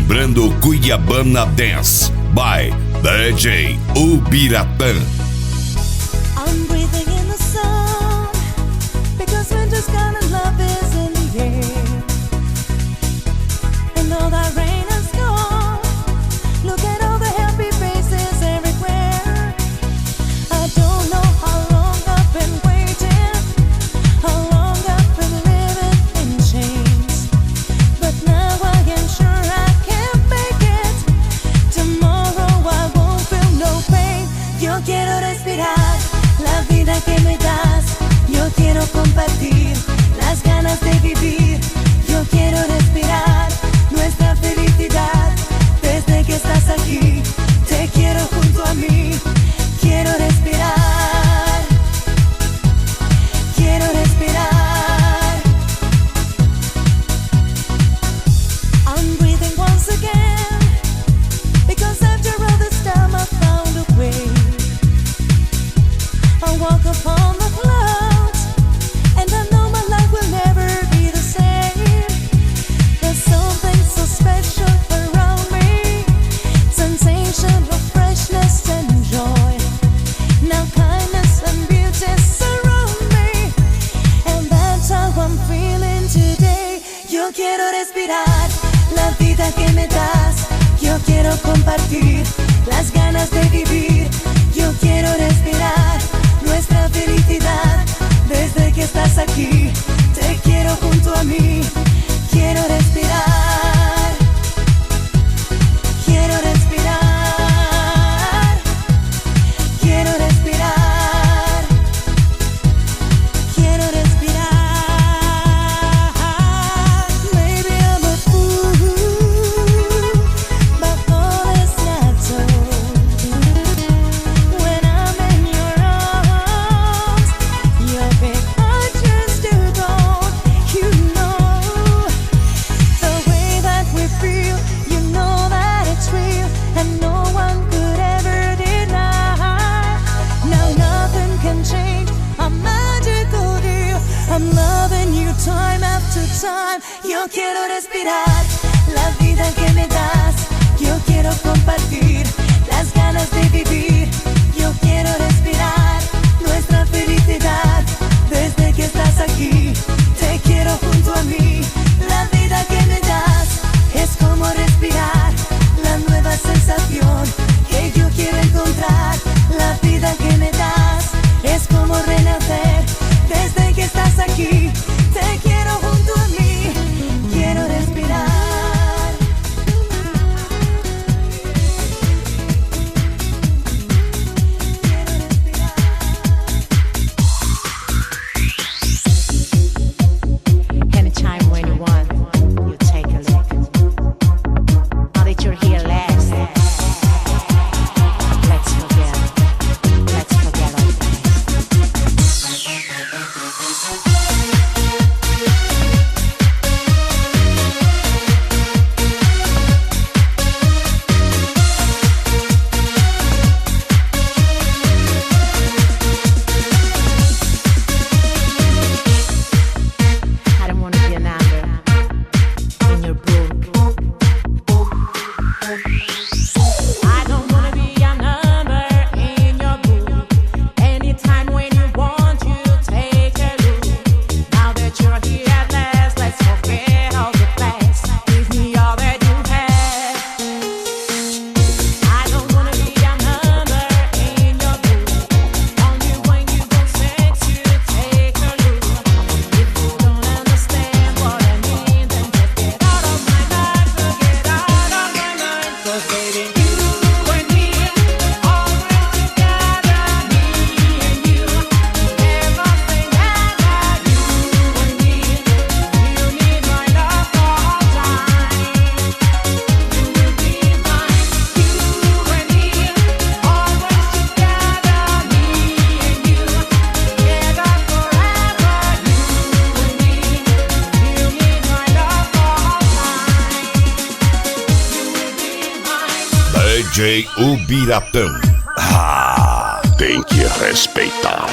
Lembrando Cuiabana Dance by DJ Ubiratã. I'm breathing in the sun because winter's gone and love is in the air. And all that rain has gone. Look at all the happy faces everywhere. I don't know how long I've been waiting, how long I've been living in chains. But now I am sure I can make it. Tomorrow I won't feel no pain. Yo quiero respirar la vida que me das. Yo quiero compartir las ganas de vivir. Yo quiero respirar nuestra felicidad. Desde que estás aquí, te quiero junto a mí. Quiero respirar. Quiero respirar. I'm breathing once again because after all this time I found a way. I walk upon the clouds and I know my life will never be the same. There's something so special around me, sensation of freshness and joy. Now kindness and beauty surround me, and that's how I'm feeling today. Yo quiero respirar la vida que me das. Yo quiero compartir las ganas de vivir. Yo quiero respirar nuestra felicidad. Desde que estás aquí, te quiero junto a mí. Quiero respirar. Quiero respirar. Quiero respirar. Quiero respirar. Maybe I'm a fool, but all is not so. When I'm in your arms, your big arches do gold. You know the way that we feel. You know that it's real, and no one could ever deny. Now nothing can change a magical deal. I'm loving you time after time. Yo quiero respirar la vida que me das. Yo quiero compartir las ganas de vivir. Yo quiero respirar nuestra felicidad. Desde que estás aquí, te quiero junto a mí. La vida que me das es como respirar la nueva sensación que yo quiero encontrar. La vida que me das es como renacer. Desde que estás aquí, te quiero junto a mí. Quiero respirar. Quiero respirar. Anytime when you want, you take a look. Now that you're here last, let's forget all the I don't want to be a number in your book. I don't want to be a number in your book. Anytime when you want, you take a look. Now that you're here at last, let's forget all the past. Give me all that you have. I don't want to be a number in your book. Only when you go sex, you take a look. If you don't understand what I mean, then just get out of my life, get out of my mind. 'Cause baby, you and me, always together, me and you, never say never. You and me, you need my love all time. You will be mine. You and me, always together, me and you, together forever. You and me, you need my love all time. You will be mine. DJ Ubiratã. Ah, tem que respeitar.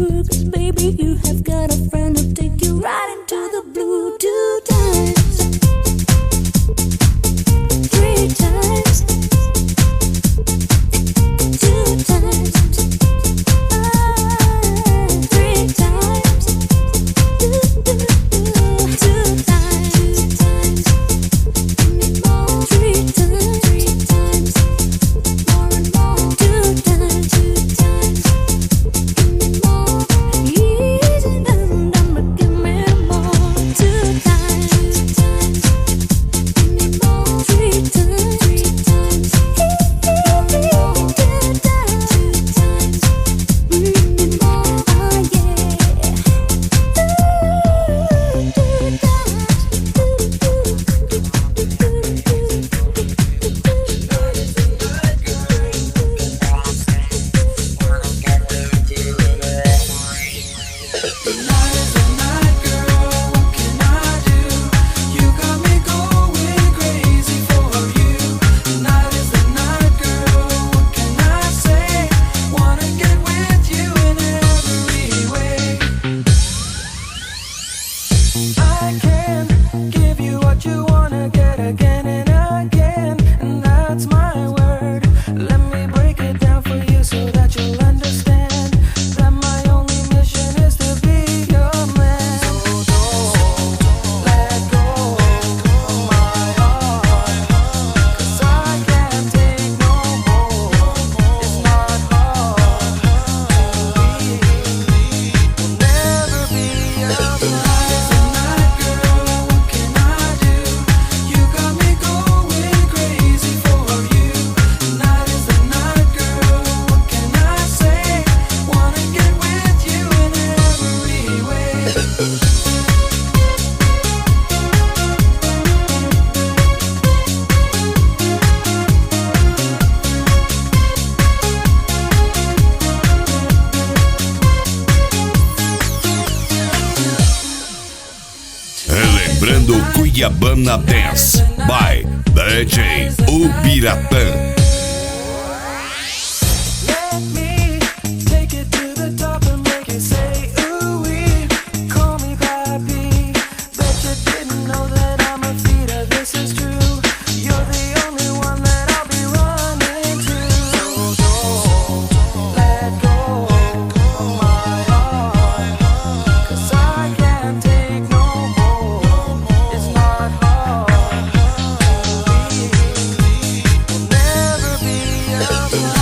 true. 'Cause baby, you have got a friend who'll take you right into the blue. 2 times, 3 times, 2 times, 3 times, 2 times, give me more. 3 times, more and more. 2 times, give me more. Easy done, but give me more. 2 times, give me more. 3 times, give me more. 2 times, give me more. Oh I can give you what you wanna get again and again, and that's my word. Let me break it down for you so that you'll understand that my only mission is to be your man. So don't let go of my heart, 'cause I can't take no more. It's not hard to leave. We'll never be apart. Relembrando Cuiabana Dance by DJ Ubiratã. Let me take it to the top and make it say ooh-wee. Call me papi. Bet you didn't know that I'm a feeder. This is true. You're the only one that I'll be running to. So don't let go of my heart, 'cause I can't take no more. It's not hard to leave. We'll never be apart.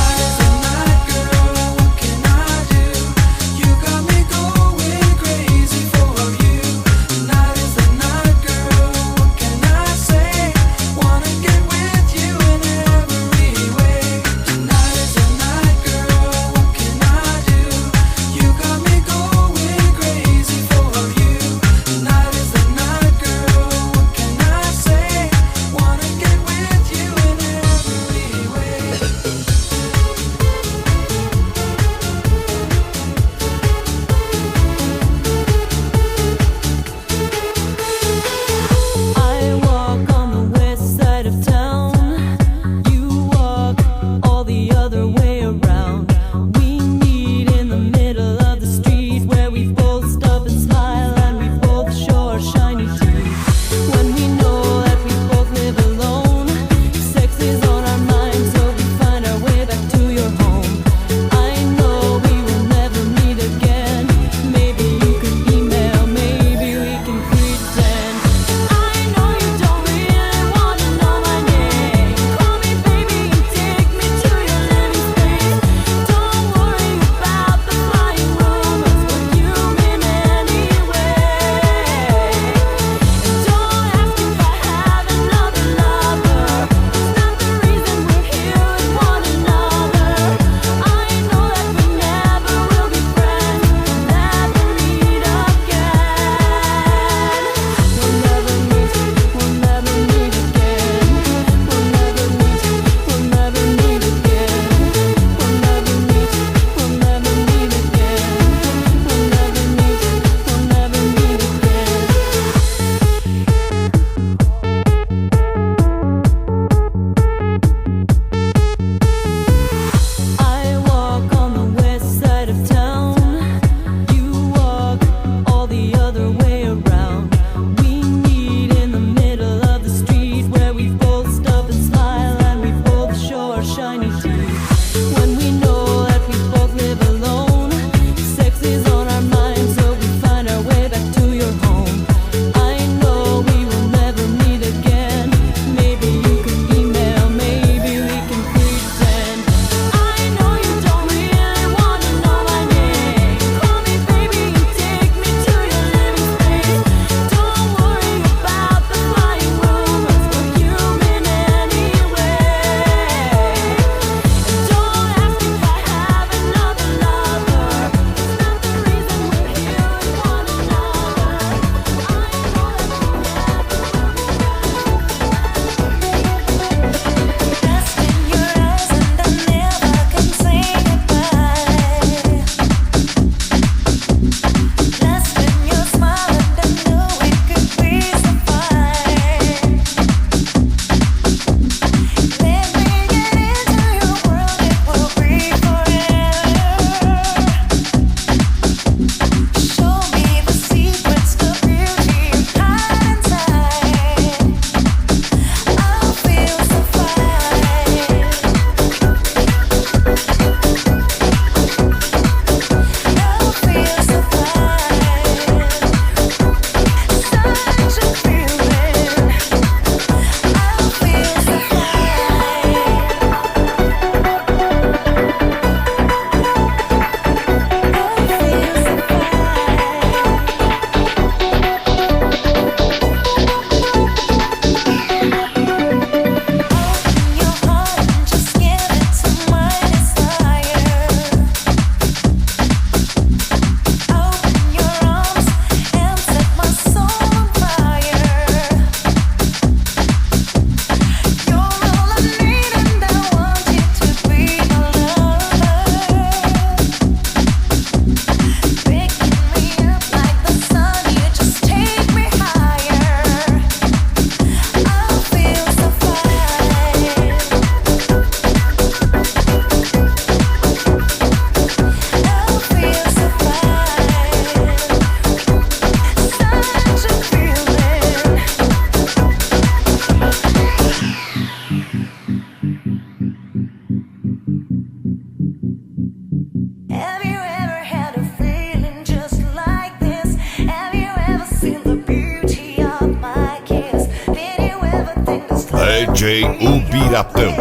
DJ Ubiratã.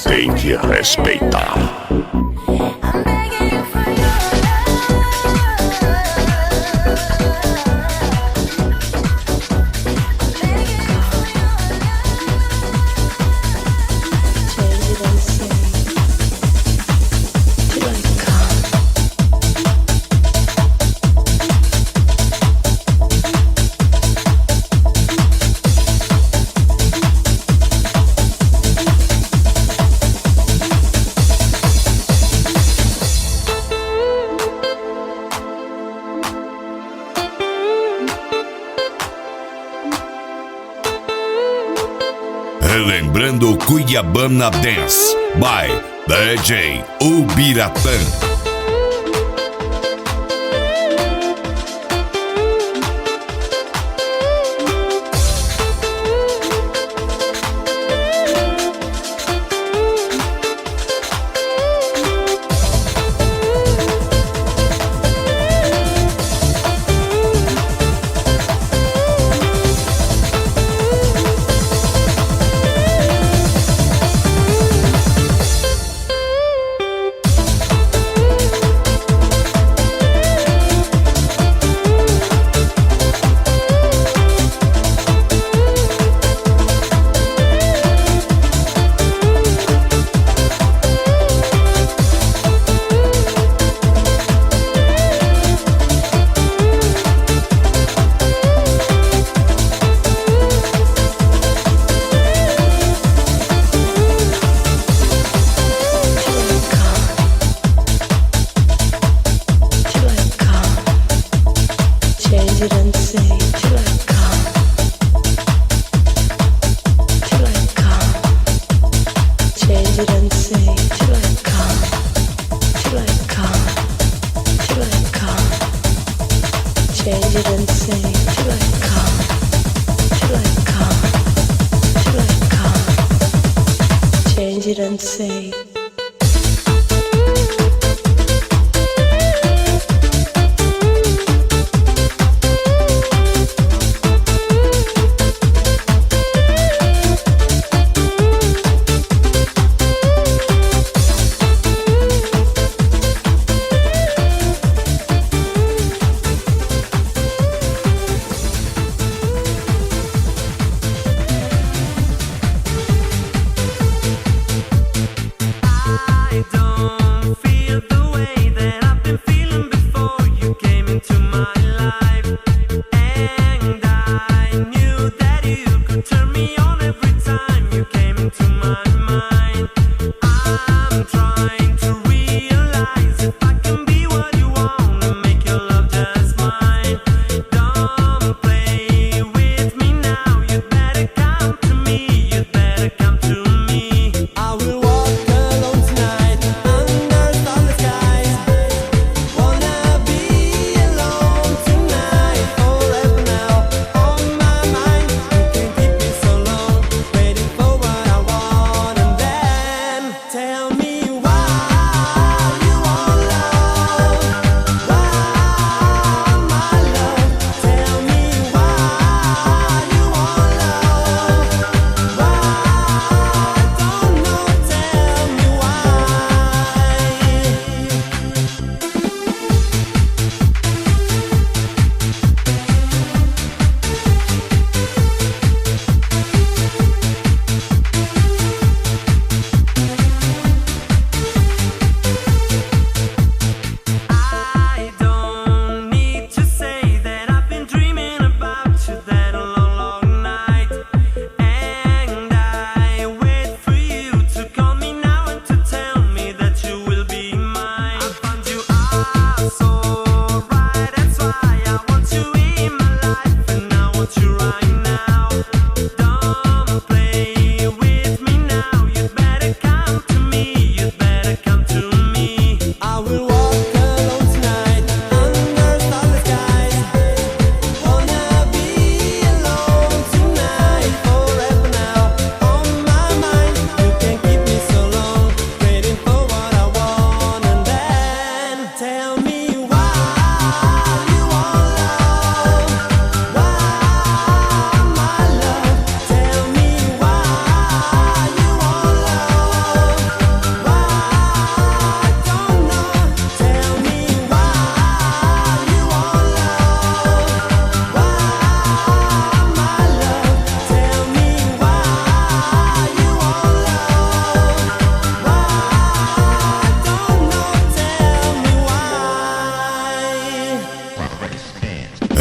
Tem que respeitar. I'm begging you for your Relembrando Cuiabana Dance by DJ Ubiratã. Change it and say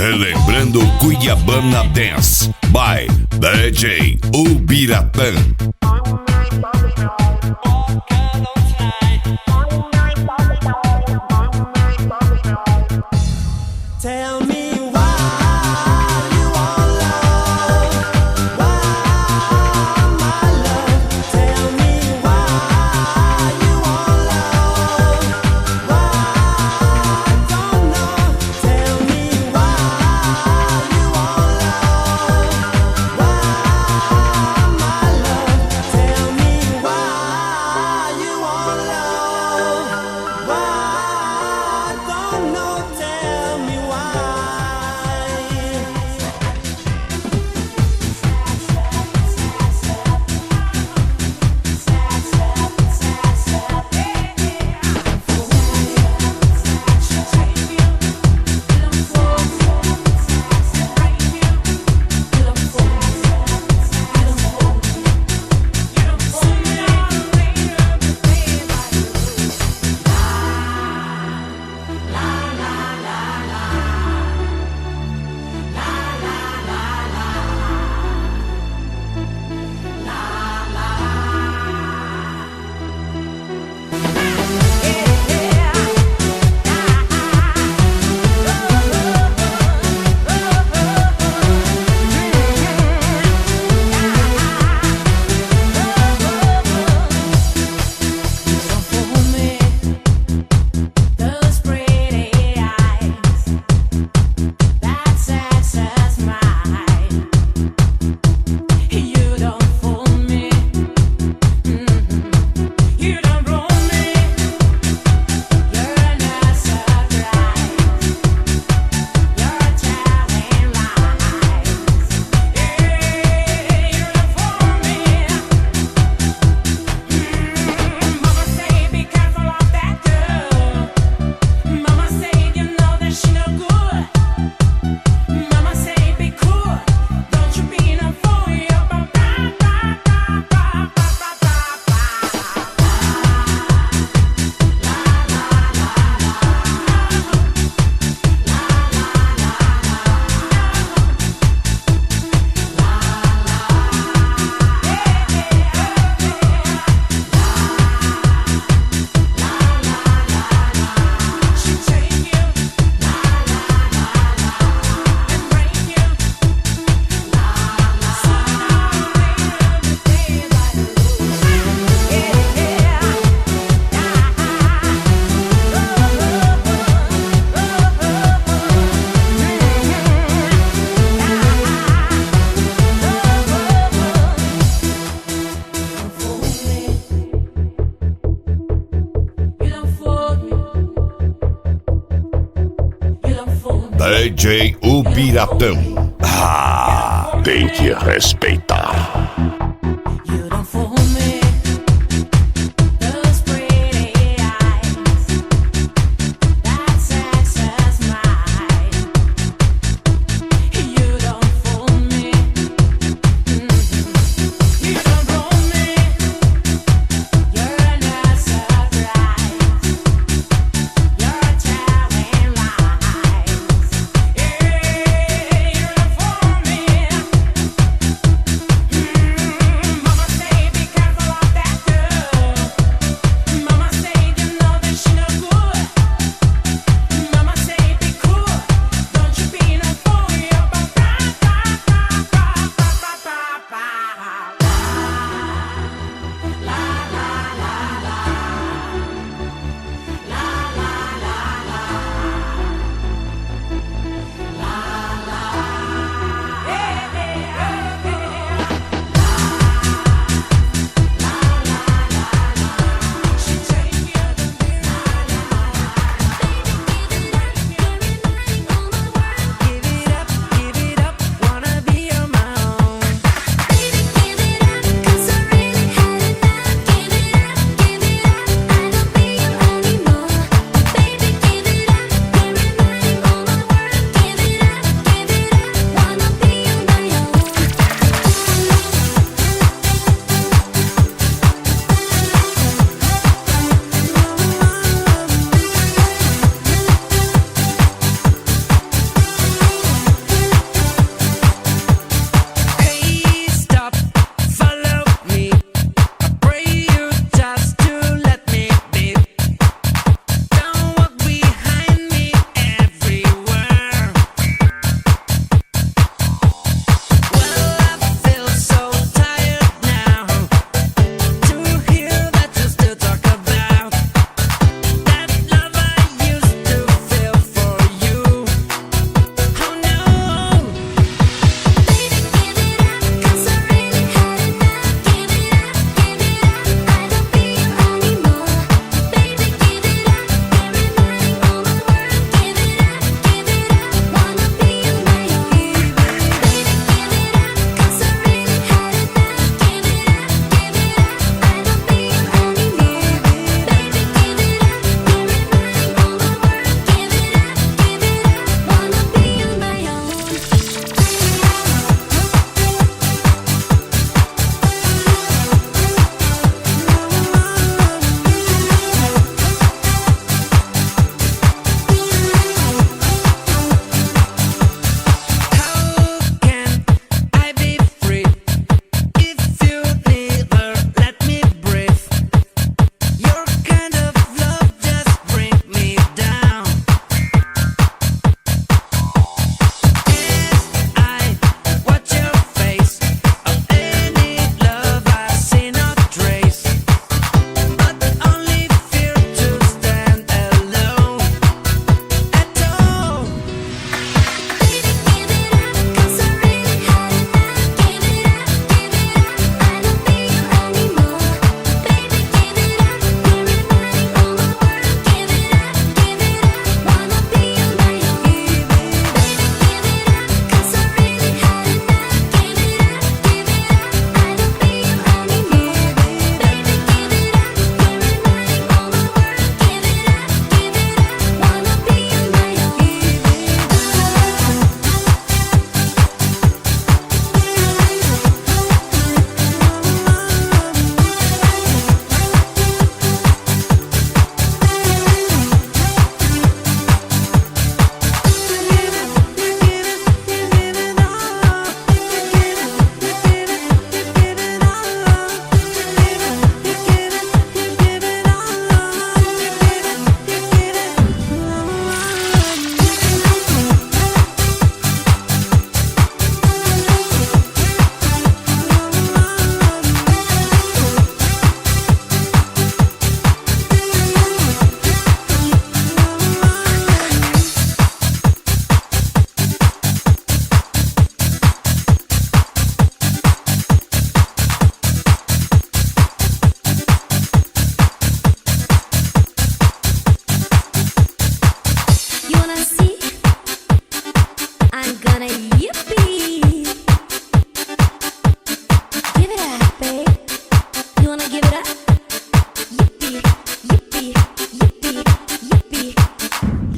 Relembrando Cuiabana Dance by DJ Ubiratã. Tell me why you want love, why my love. Tell me why you want love, why I don't know. Tell me why you want love, why my love. Tell me why you want love, why I don't know. Tell me why. Those pretty eyes, that sex is mine. You don't fool me, you don't roll me. You're not surprised. You're telling lies. You don't fool me. Mama say be careful of that girl. Mama say you know that she no good. Mama say be cool, don't you be no fool. You're ba ba ba ba ba ba ba ba. She take you, and break you. You don't fool me. You don't fool me. DJ Ubiratã. Tem que respeitar. You don't fool me. Those pretty eyes, that sex is mine. You don't fool me. You don't roll me. You're not surprised. You're telling lies. You don't fool me.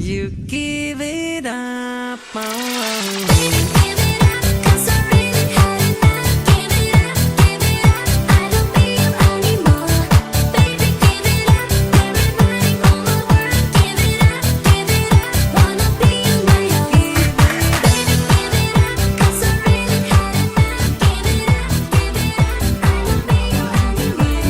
you give it up. Oh. Baby, give it up, 'cause I really had enough. Give it up, I don't need you anymore. Baby, give it up, everybody on the world. Give it up, wanna be on my own. Baby, give it up, 'cause I really had enough. Give it up, I don't need you anymore.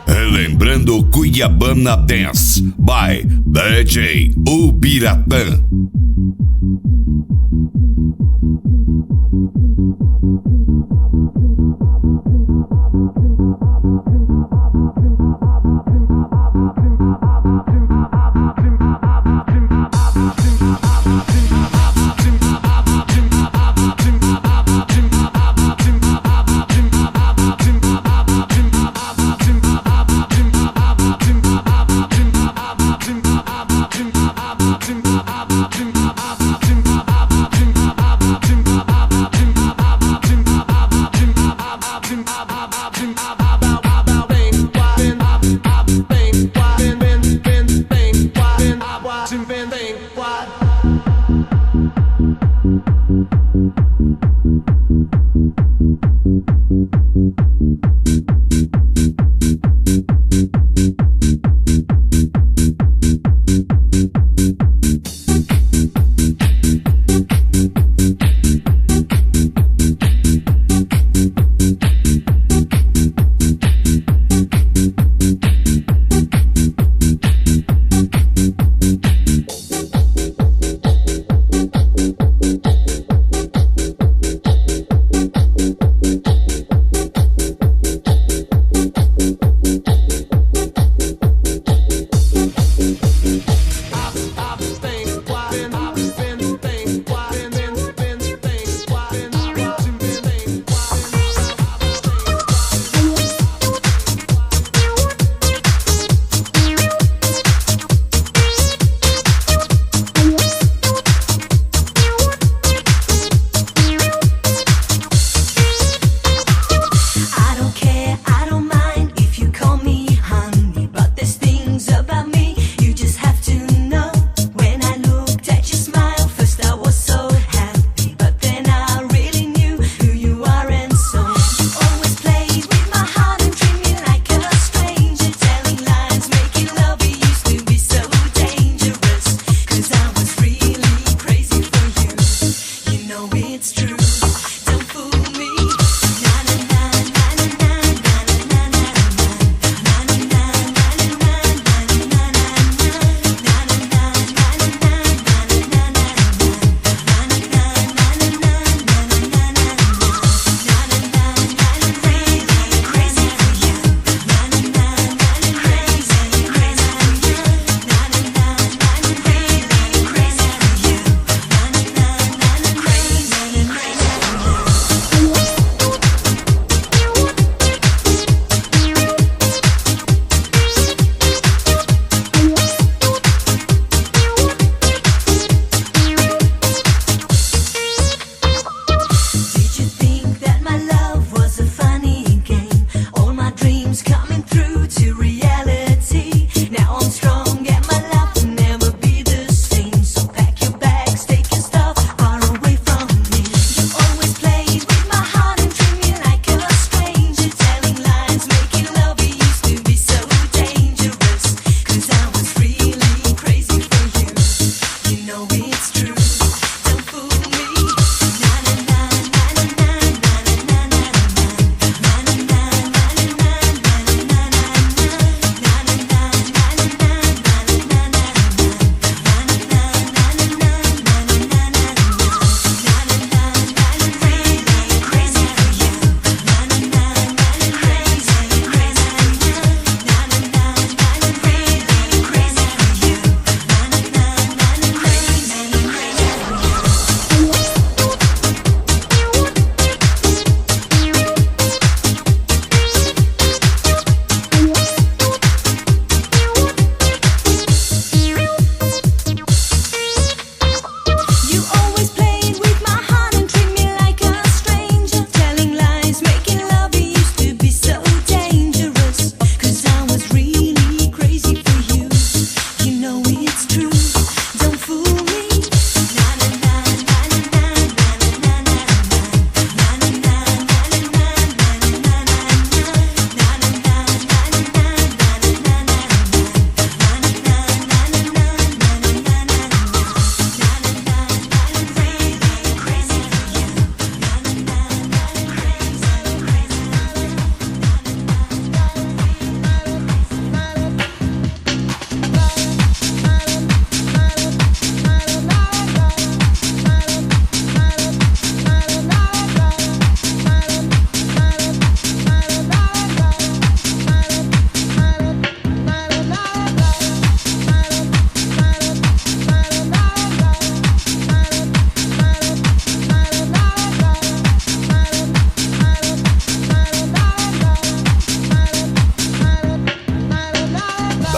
Relembrando Cuiabana Dance by DJ Ubiratã.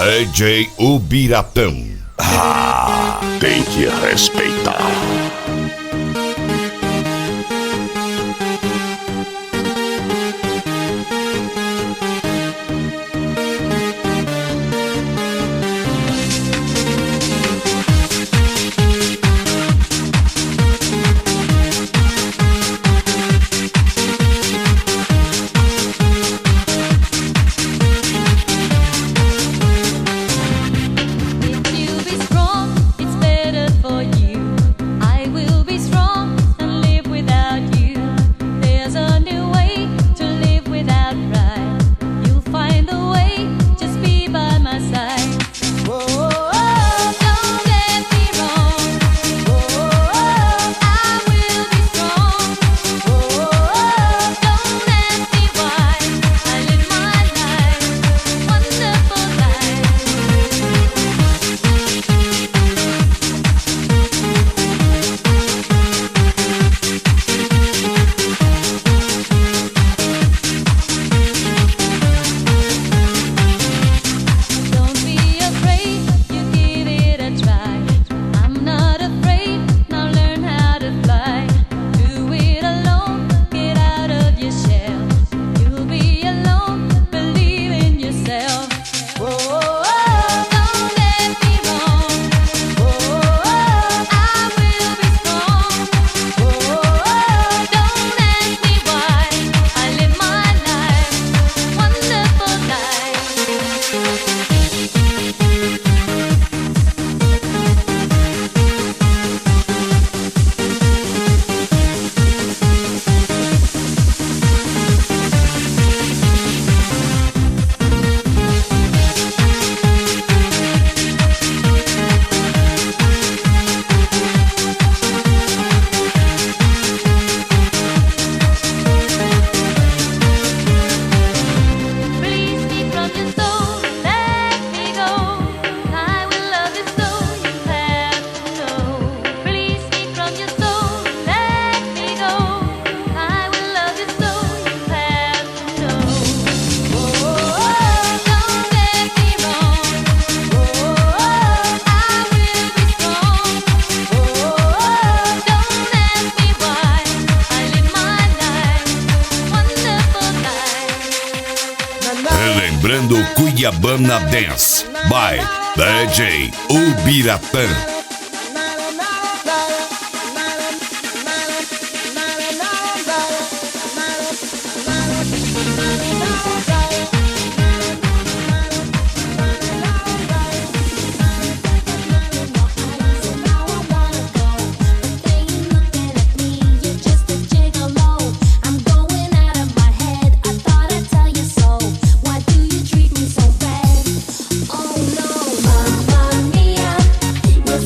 DJ Ubiratã. Tem que respeitar. If you be strong, it's better for you. I will be strong and live without you. There's a new way to live without pride. You'll find a way, just be by my side. Don't get me wrong. I will be strong. Don't ask me why. I live my life, wonderful life. Don't be afraid, you give it a try. I'm not afraid, now learn how to fly. Do it alone, get out of your shell. You'll be alone, believe in yourself. Don't get me wrong. I will be strong. Don't ask me why. I live my life, wonderful life. Release me from your soul, let me go. I will love you so you have to know. Release me from your soul, let me go. I will love you so you have to know. Don't get me wrong. I will be strong. Don't ask me why. I live my life, wonderful life. Relembrando Cuiabana Dance by DJ Ubiratã. I'm going out of my head. I thought I'd tell you so. Why do you treat me so bad? Oh no, Mamma Mia, you're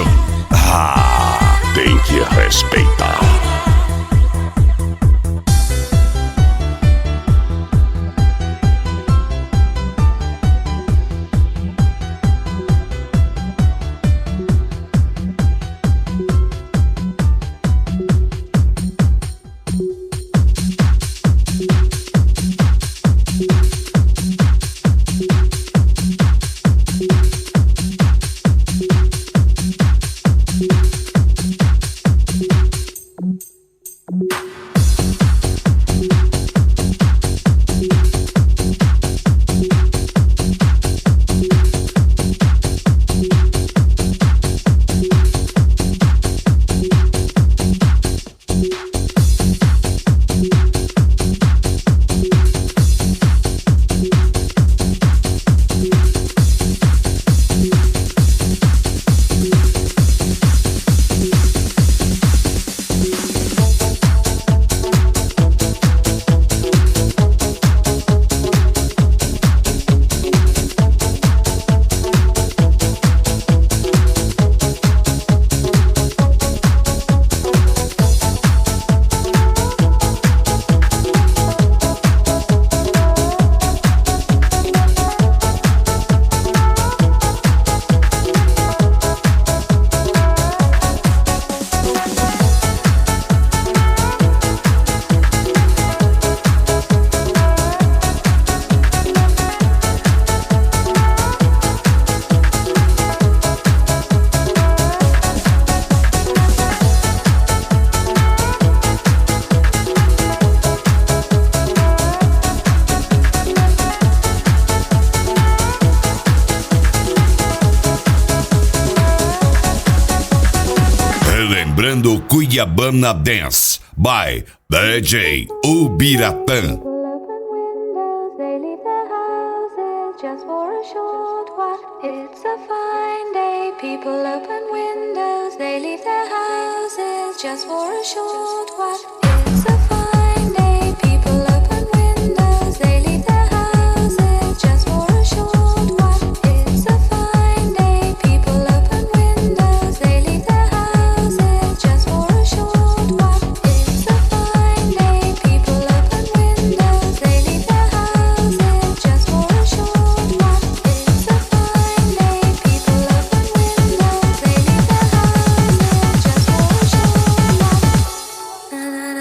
Ubiratã. Tem que respeitar. Relembrando Cuiabana Dance by DJ Ubiratã. People open windows, they leave their houses just for a short while. It's a fine day. People open windows, they leave their houses just for a short while. It's a fine day. People open windows, they leave their houses just for a short while. It's a fine day. People open windows, they leave their houses just for a short while. It's a fine day. People open windows, they leave their houses just for a short while. It's a fine day. People open windows, they leave their houses just for a short while. Na na na.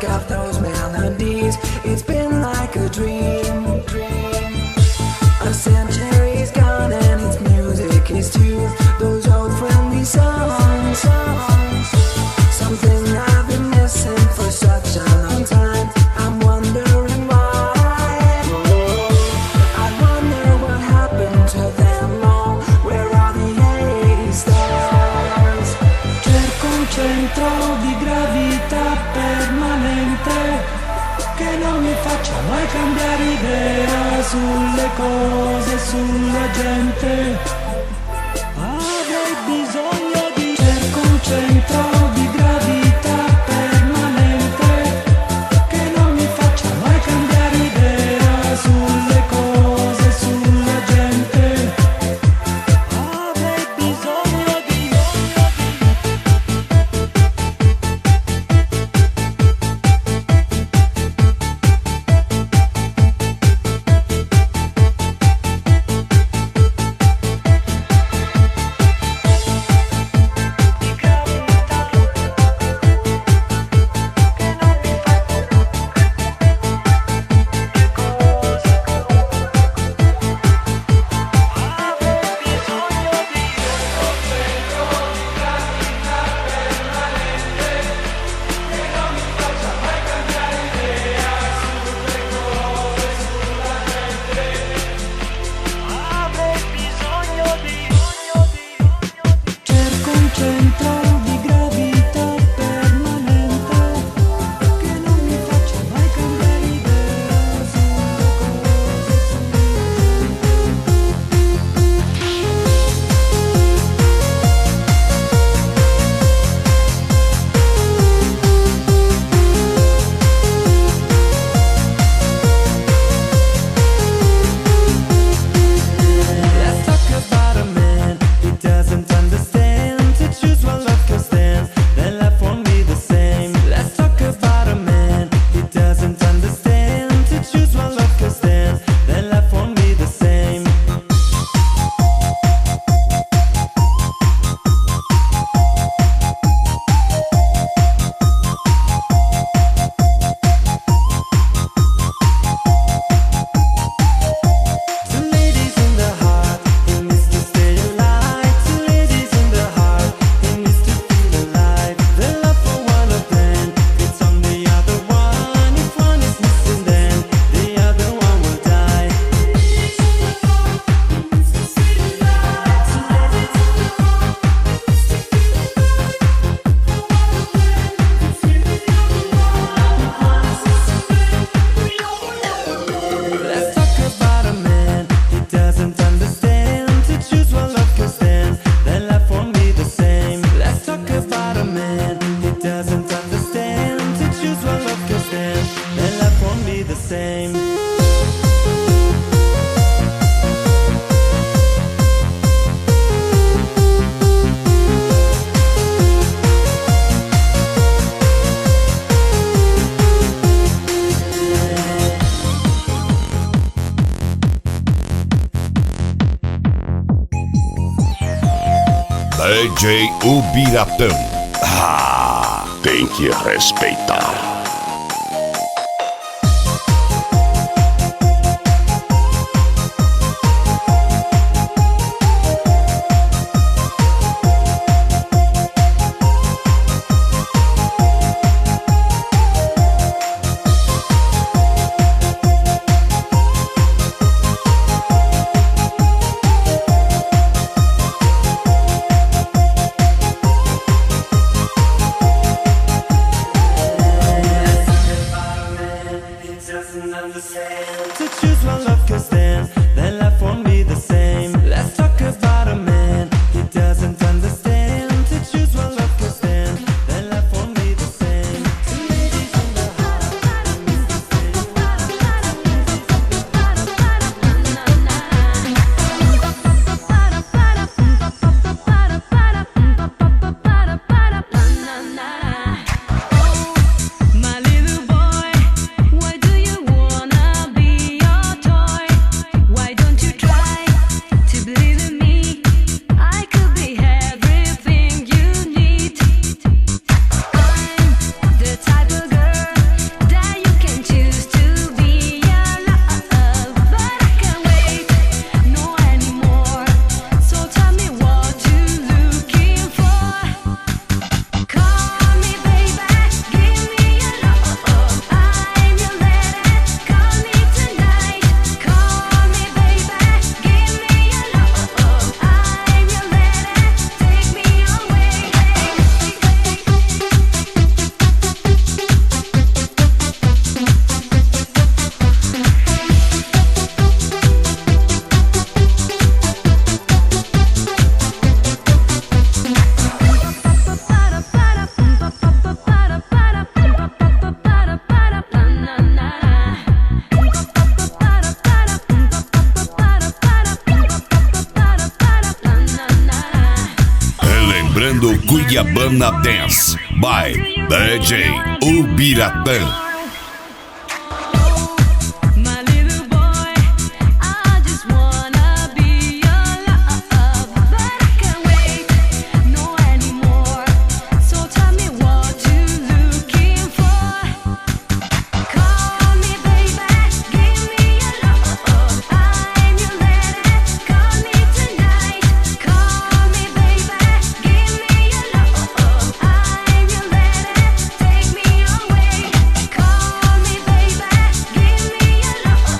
of those melodies. It's been like a dream. A century's gone and its music is too. Those old friendly songs. Something I've been missing for such a long time. I'm wondering why. I wonder what happened to them all. Where are the A-stars? Cerco un centro di gravità permanente che non mi faccia mai cambiare idea sulle cose, sulla gente. Avrei bisogno di cerco un centro di gravità permanente che non mi faccia mai cambiare idea sulle cose, sulla gente. Avrei bisogno di cerco un centro di gravità permanente che non mi faccia mai cambiare idea sulle cose, Let's talk about a man who doesn't understand. To choose one love can stand, then life won't be the same. Let's talk about a man who doesn't understand. To choose one love can stand, then life won't be the same. Two ladies in the heart, he needs to stay alive. Two ladies in the heart, he needs to feel alive. The love for one of them, it's on the other one. If one is missing, then the other one will die. Let's talk about a man who doesn't understand. To choose one love can stand, then life won't be the same. Let's talk about a man who doesn't understand. To choose one love can stand, then life won't be the same. DJ Ubiratã. Ah, tem que respeitar. To choose one love can stand, then life won't be the same. Let's talk about a man who doesn't understand. To choose one love can stand, then life won't be the same. Two ladies in the heart, he needs to stay My little boy, why do you wanna be your toy? Cuiabana Dance by DJ Ubiratã. My little boy, I just wanna be your love, but I can't wait no anymore. So tell me what you're looking for. Call me, baby, give me your love. I'm your lady. Call me tonight. Call me, baby, give me your love. I'm your lady. Take me away. Call me, baby, give me your love.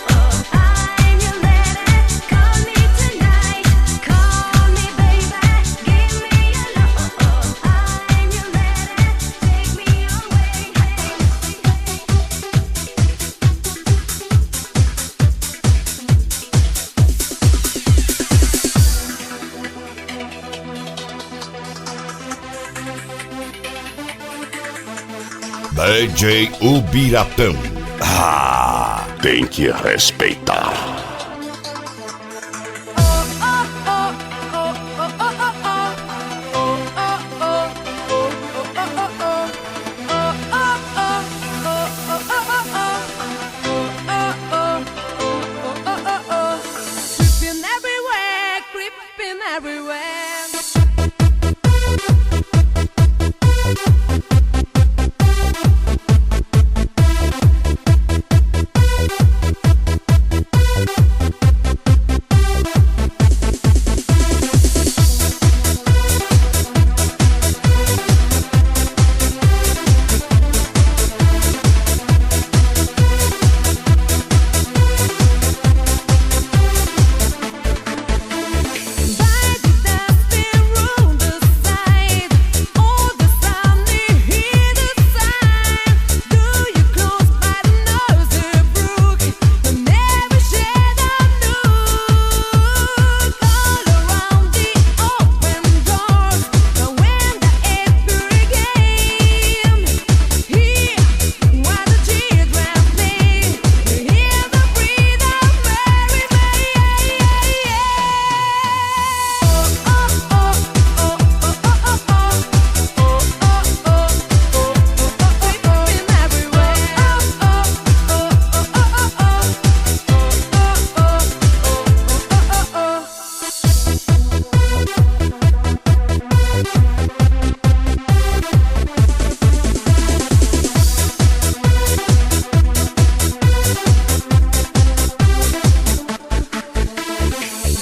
I'm your lady. Call me tonight. Call me, baby, give me your love. I'm your lady. Take me DJ Ubiratã. Tem que respeitar. Creeping everywhere, creeping everywhere.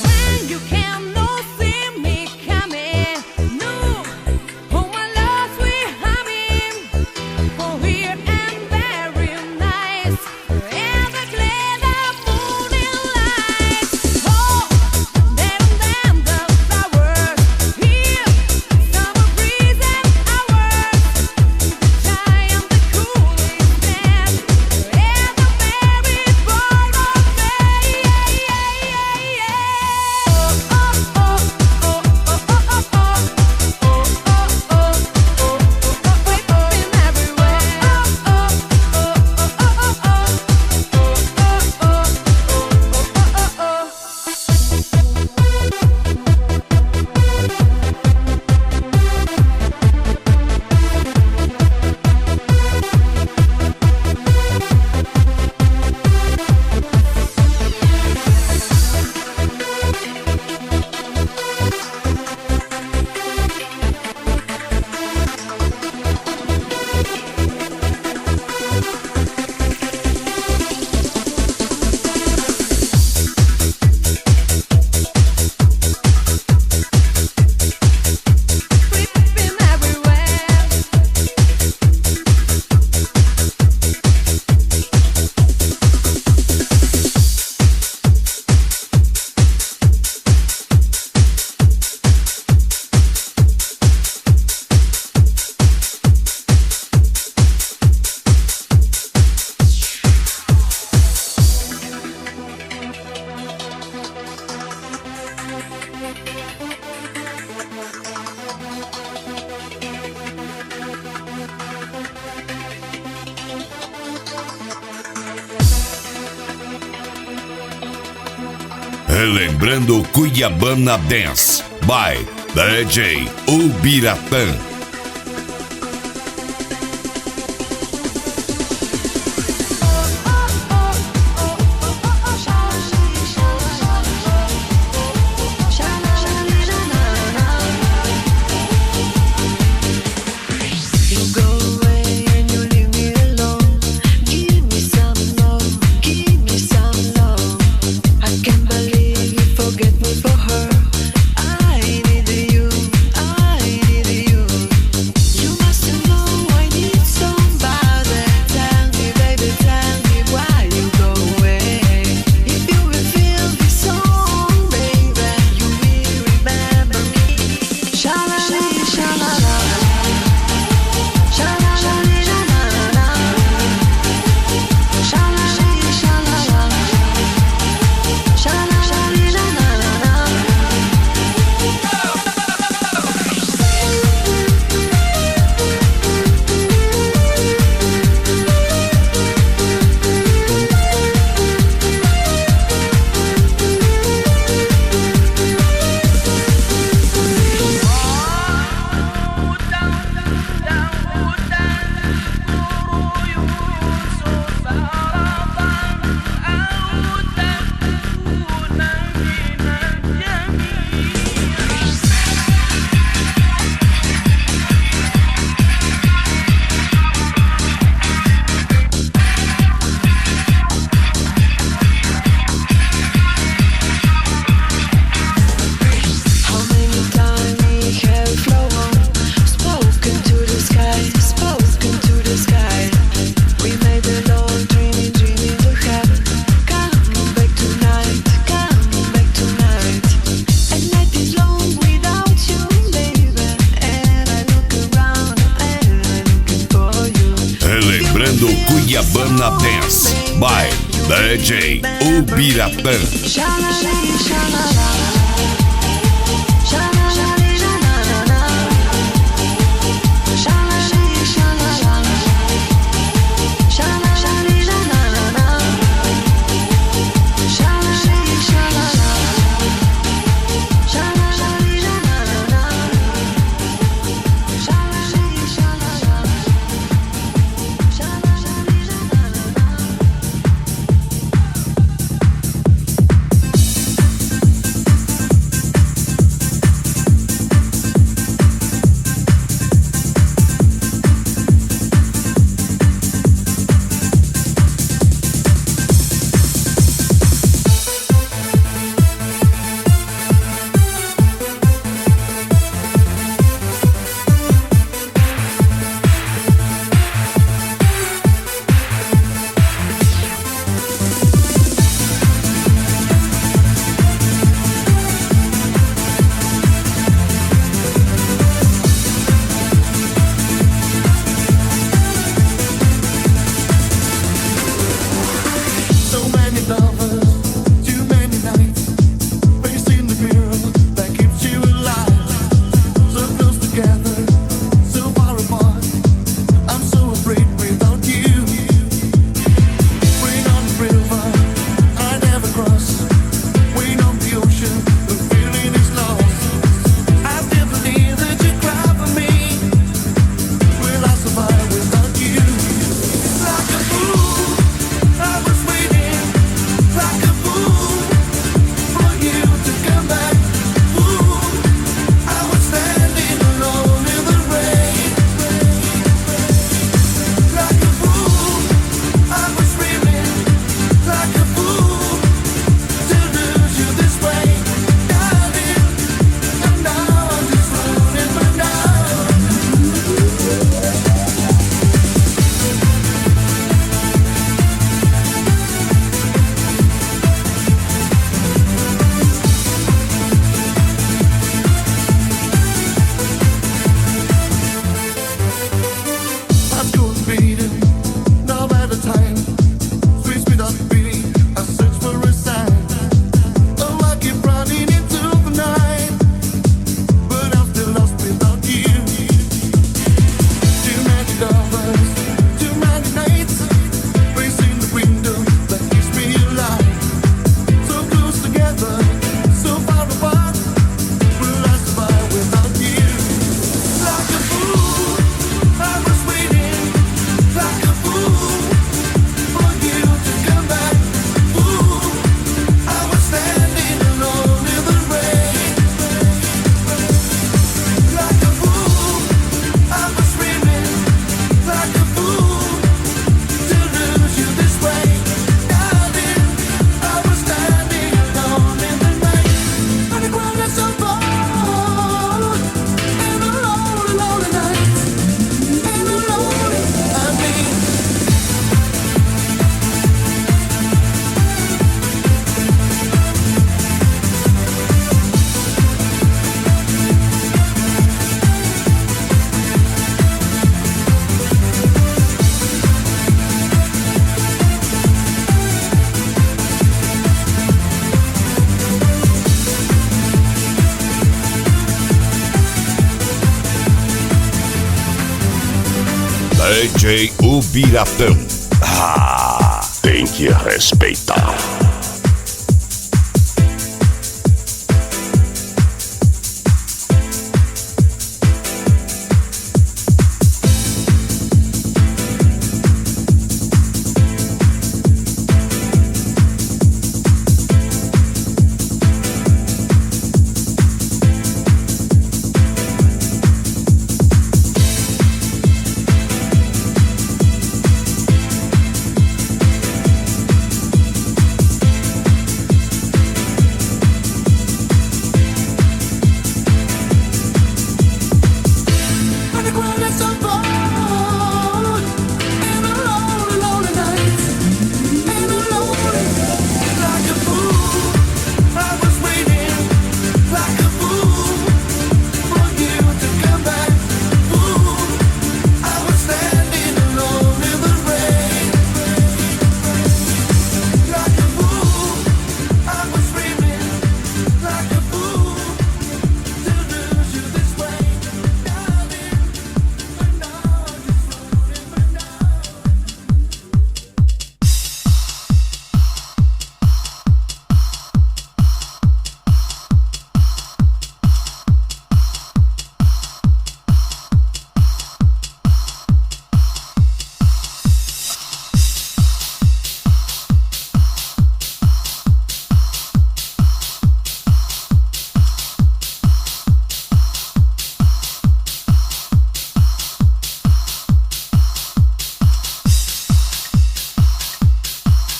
When you cannot see me coming, no, oh my love, sweet humming, for weird and very nice, in the glitter morning light. Oh, then the flowers here, summer breeze and hours, the giant, the cooling dance, in the very born of May. Relembrando Cuiabana Dance by DJ Ubiratã. You go away and you leave me alone. Give me some love, give me some love. I can't believe you forget me for her. I need you, I need you. You must know I need somebody. Tell me, baby, tell me why you go away. If you will feel this song, baby, you will remember me. Sha-la-la, sha-la-la. How many times we have flown, spoken to the sky, spoken to the sky. We made a long dreaming, dreaming to have. Come back tonight, come back tonight. At night is long without you, baby. And I look around and I'm looking for you. Relembrando Cuiabana Dance by DJ Ubiratã. Sha-la-la, sha-la-la. Sha-la-la, sha-la-la. Sha-la-la, sha-la-la. Sha-la-la, sha-la-la. Sha-la-la, sha-la-la. Sha-la-la, sha-la-la. Sha-la-la, sha-la-la. Sha-la-la, sha-la-la. Ubiratã. Tem que respeitar.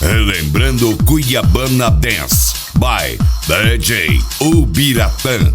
Relembrando Cuiabana Dance by DJ Ubiratã.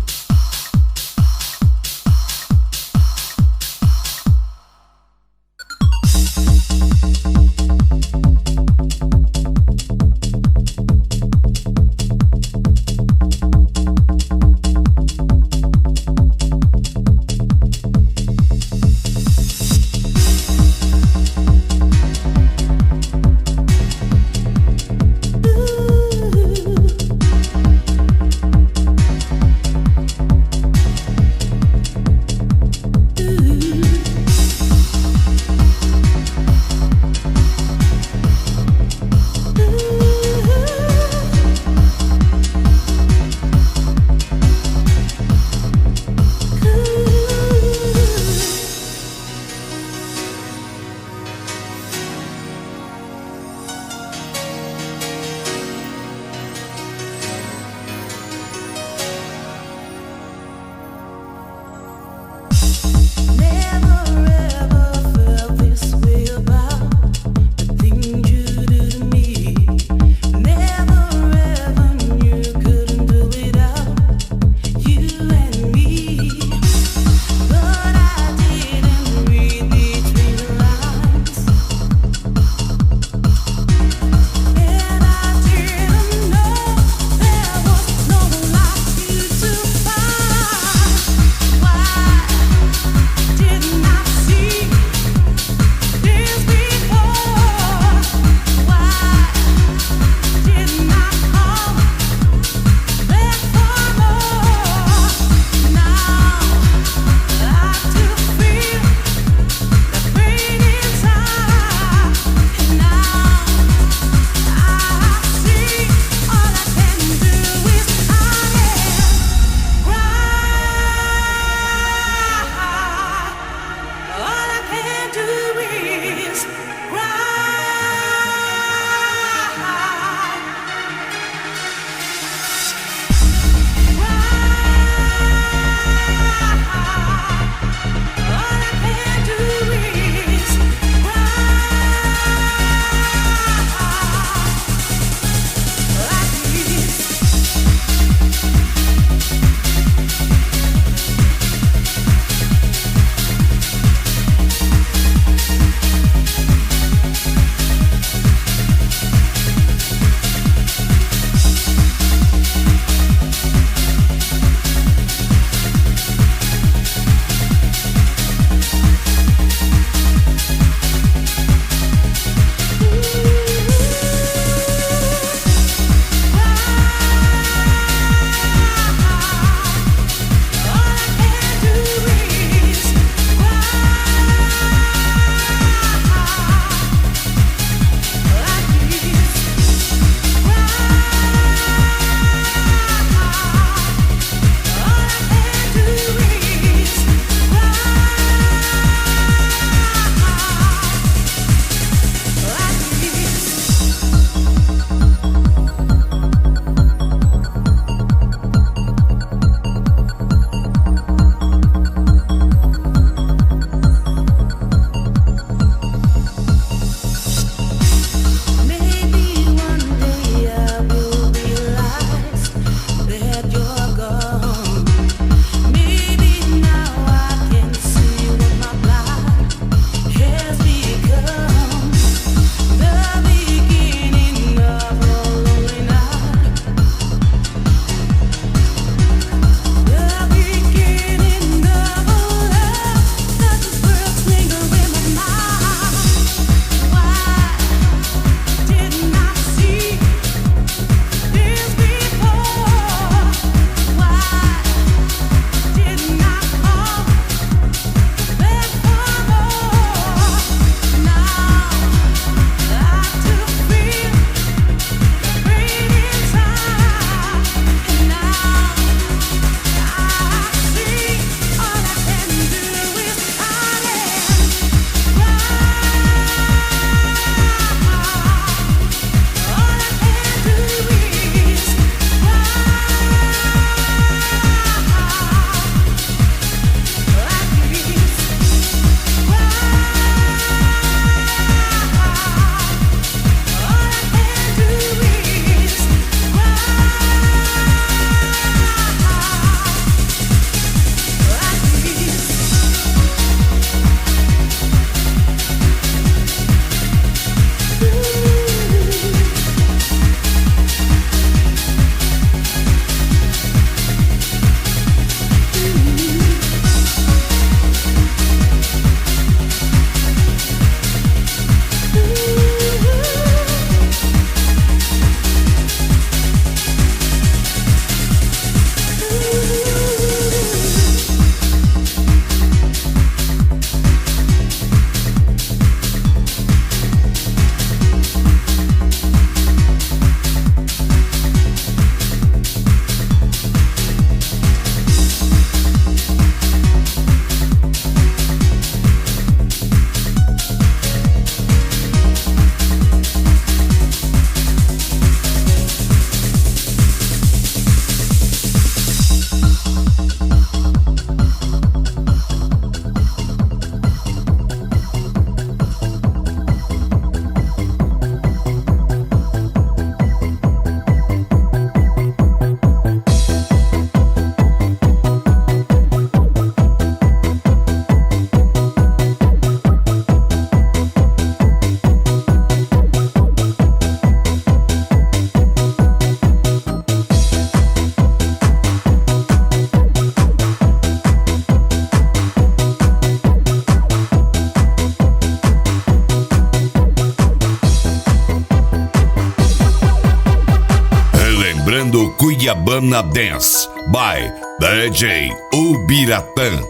Celebrando Cuiabana Dance by DJ Ubiratã.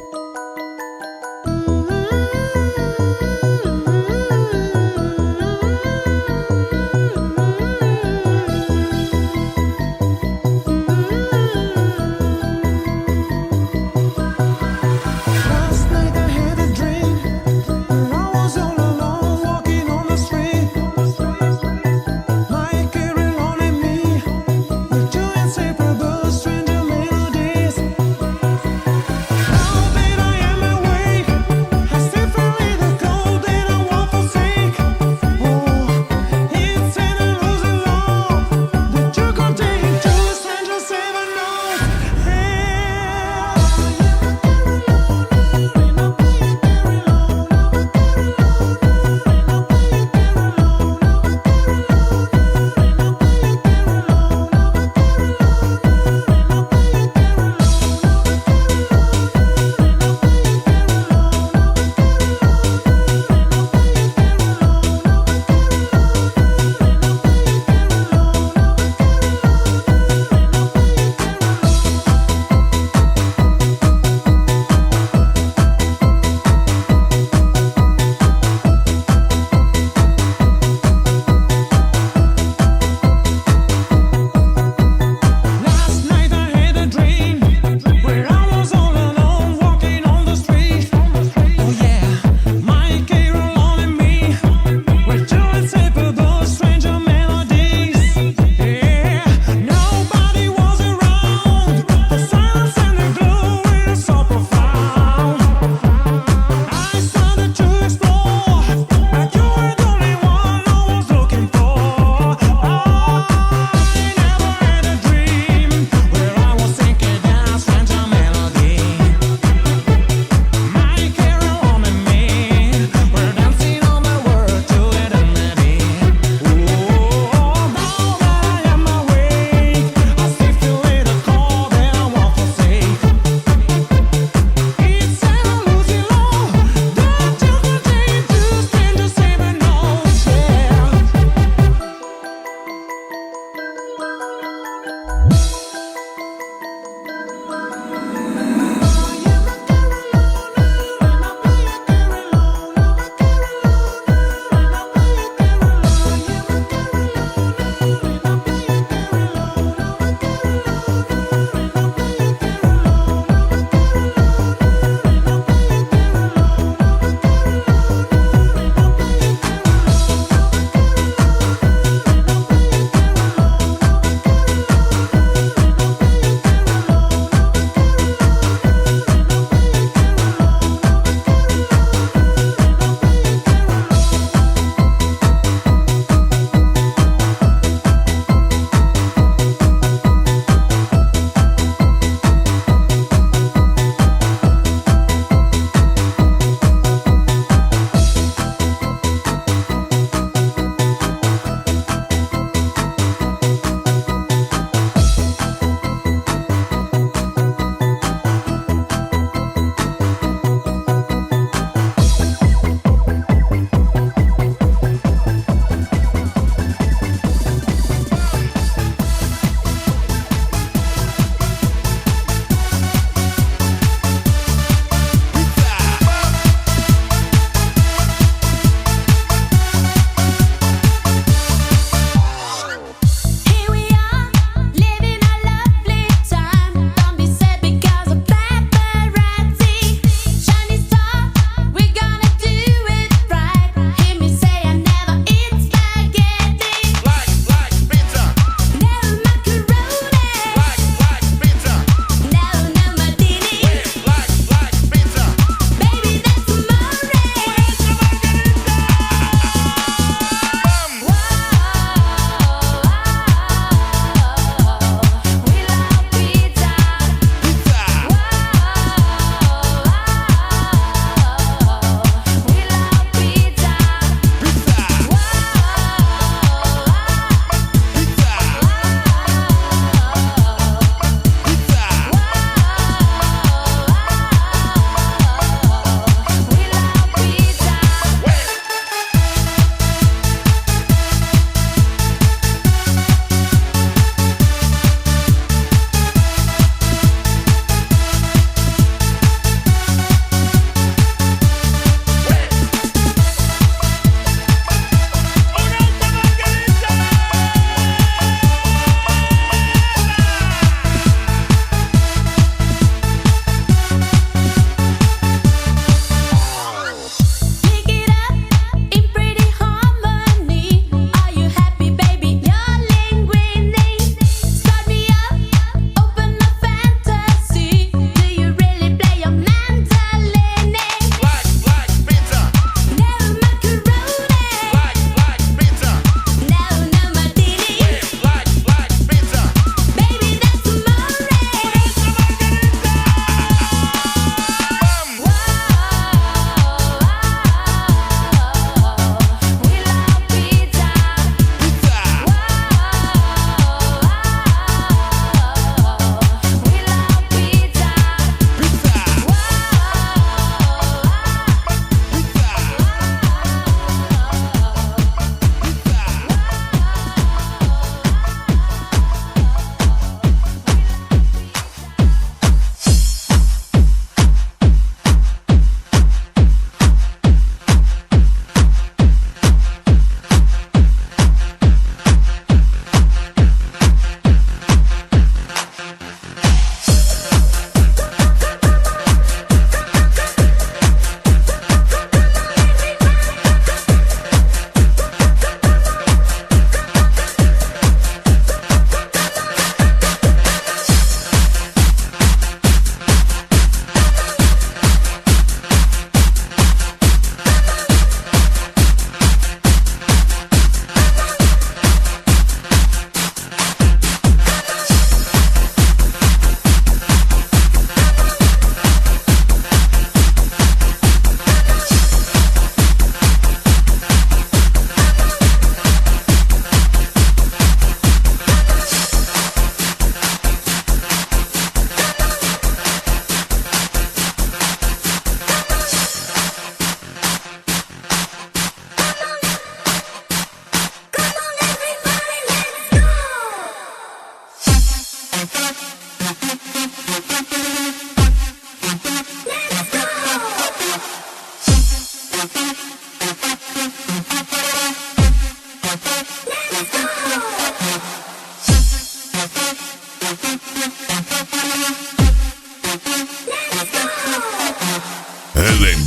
Last night I had a dream, and I was all alone walking on the street. My carry on in me, with two inseparable stranger melodies. Now,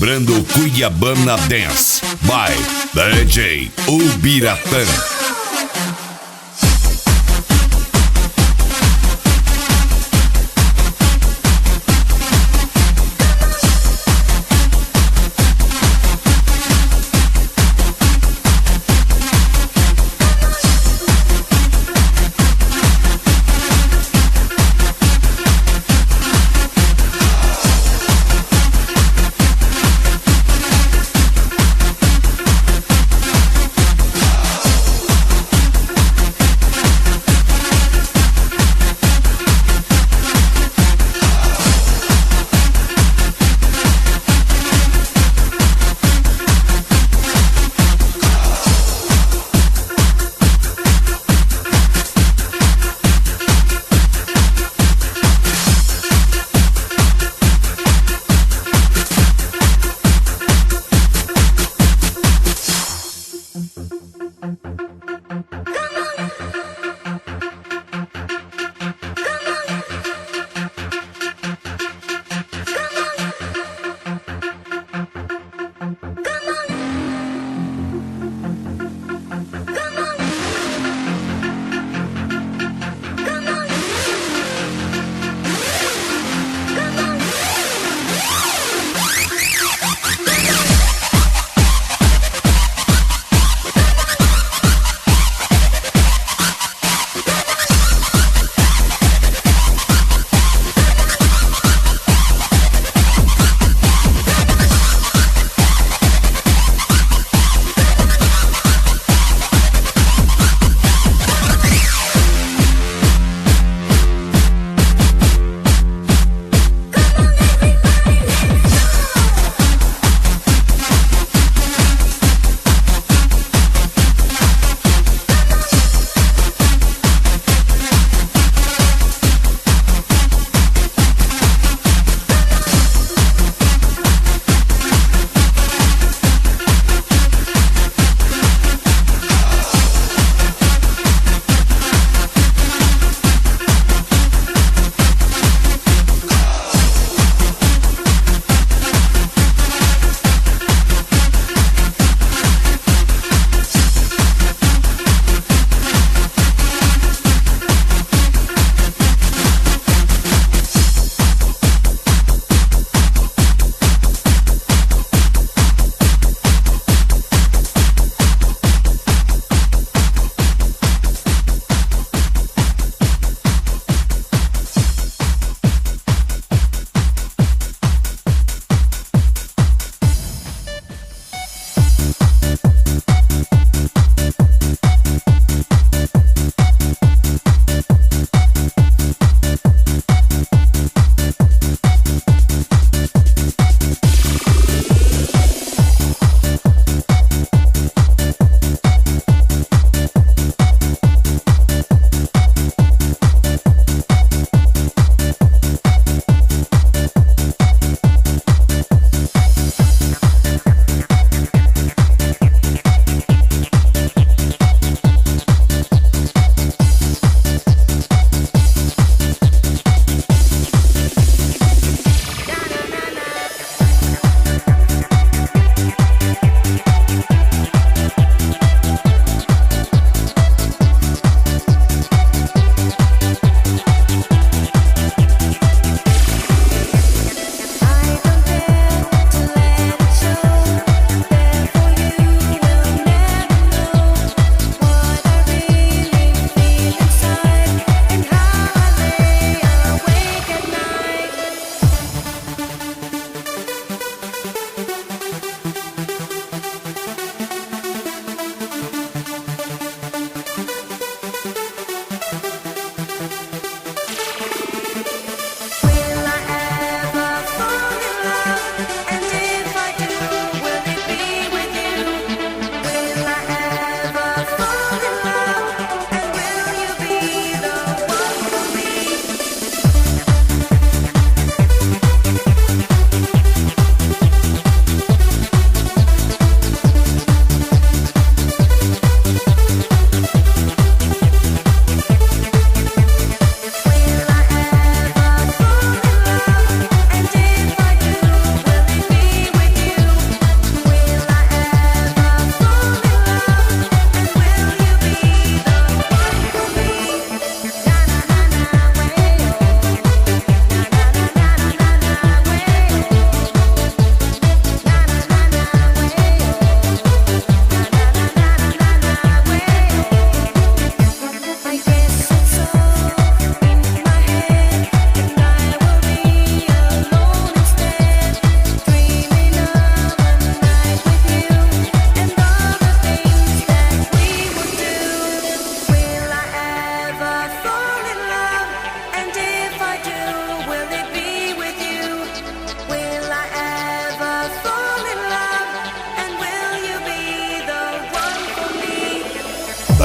celebrando Cuiabana Dance by DJ Ubiratã.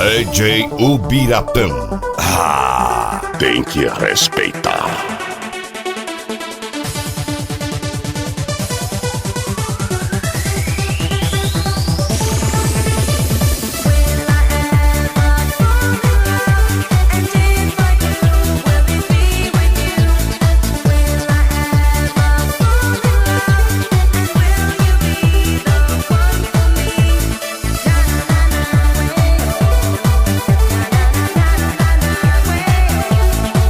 DJ Ubiratã. Tem que respeitar. Will I ever fall in love? And if I do, will it be with you? Will I ever fall in love? And will you be the one for me? Na na na na na way, oh. Na na na na na way, oh.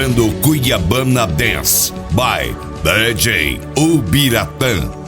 tocando Cuiabana Dance by DJ Ubiratã.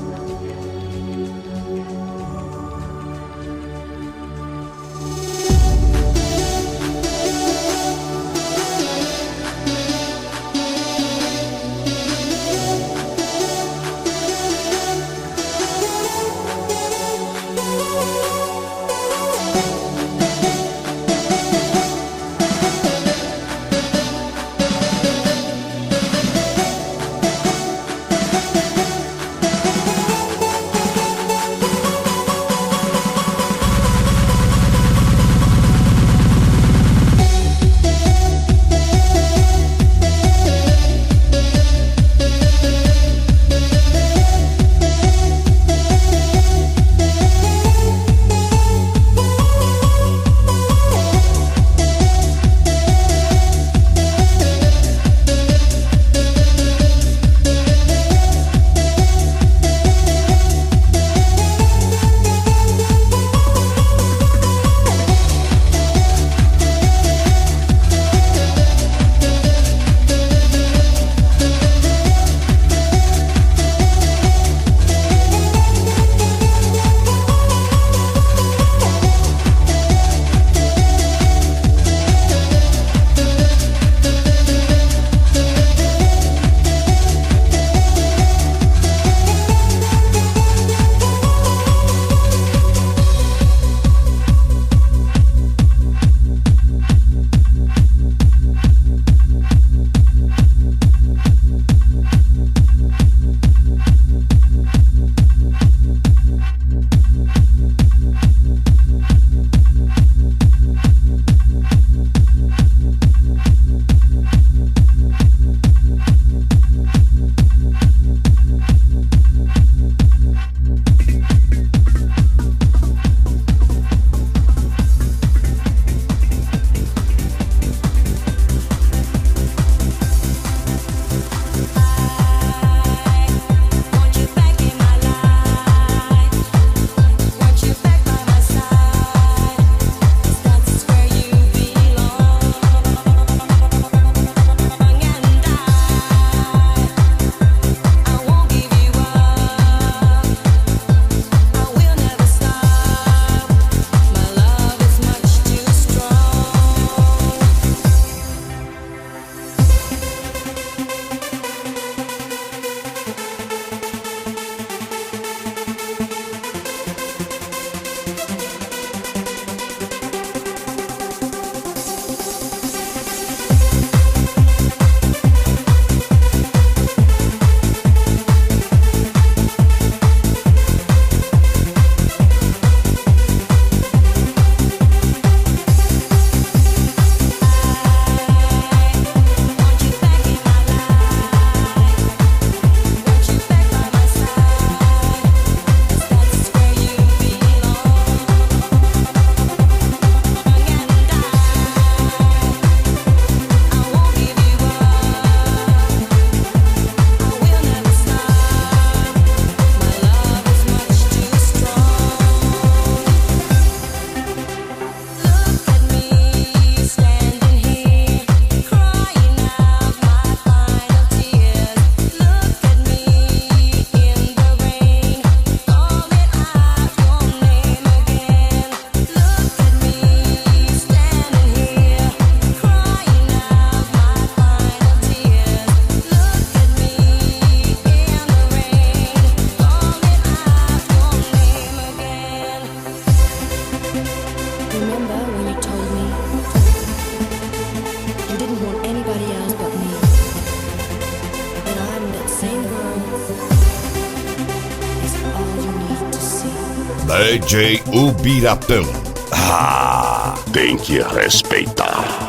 DJ Ubiratã. Ah, tem que respeitar.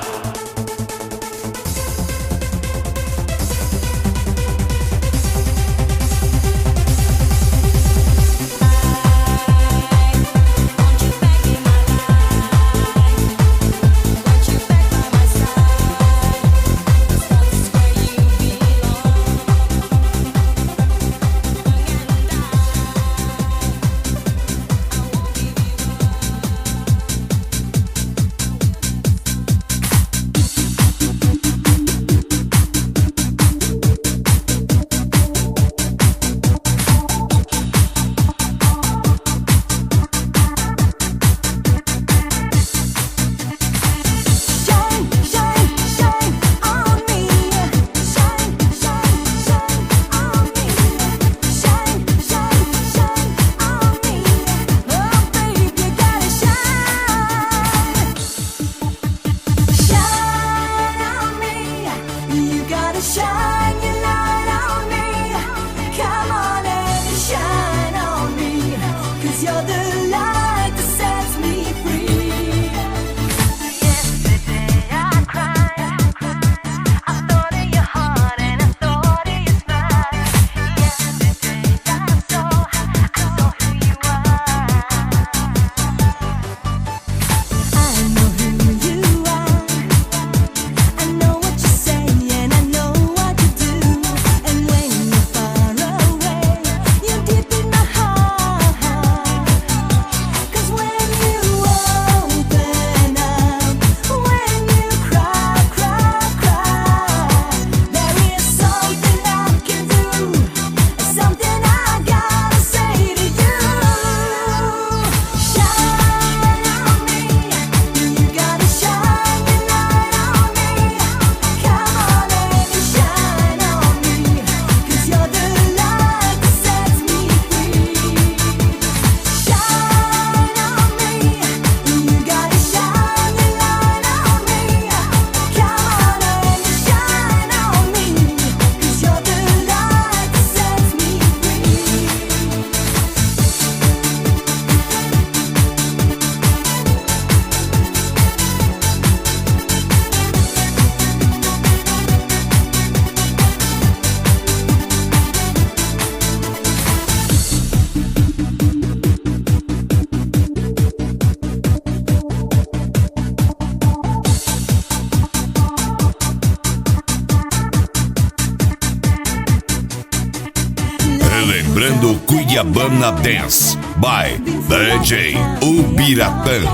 Relembrando Cuiabana Dance by DJ Ubiratã.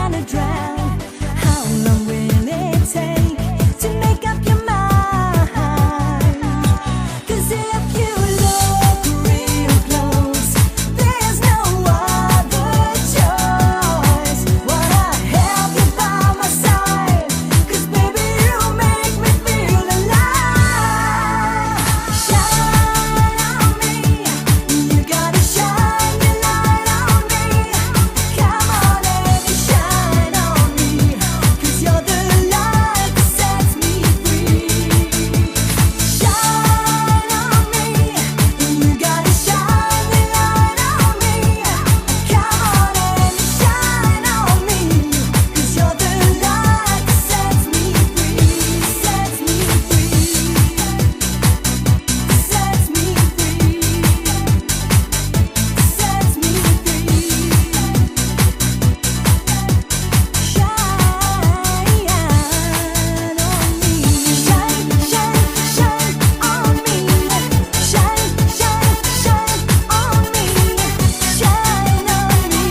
How long will it take to make up your mind? 'Cause if you look real close, there's no other choice. Wanna help you by my side? 'Cause baby you make me feel alive. Shine on me, you gotta shine your light on me. Come on and shine on me, 'cause you're the light that sets me free. Shine on me, you gotta shine your light on me. Come on and shine on me, 'cause you're the light that sets me free. Sets me free. Sets me free. Sets me free. Shine on me, shine, shine, shine on me, shine on me,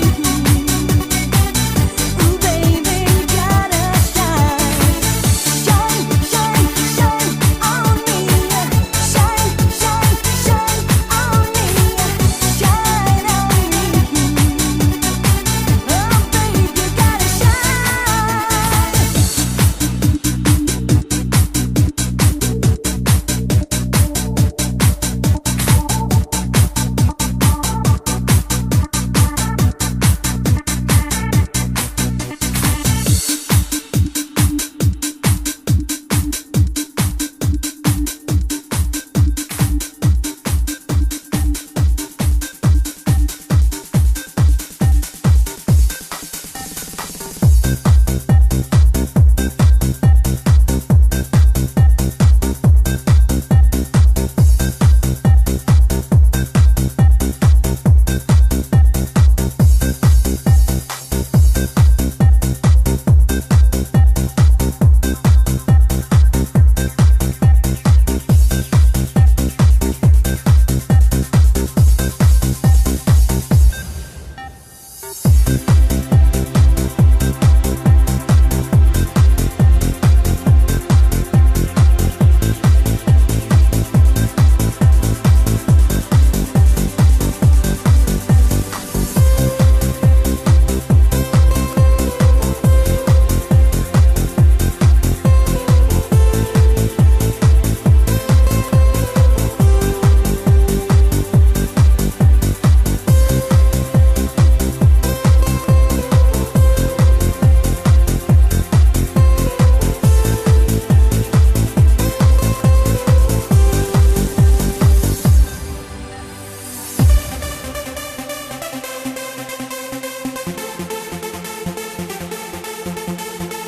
ooh baby you gotta shine, shine, shine, shine on me, shine, shine, shine on me, shine on me, oh baby you gotta shine.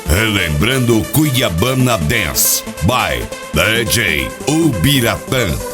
Relembrando Cuiabana Dance by DJ Ubiratã.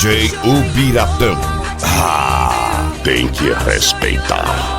DJ Ubiratã. Tem que respeitar.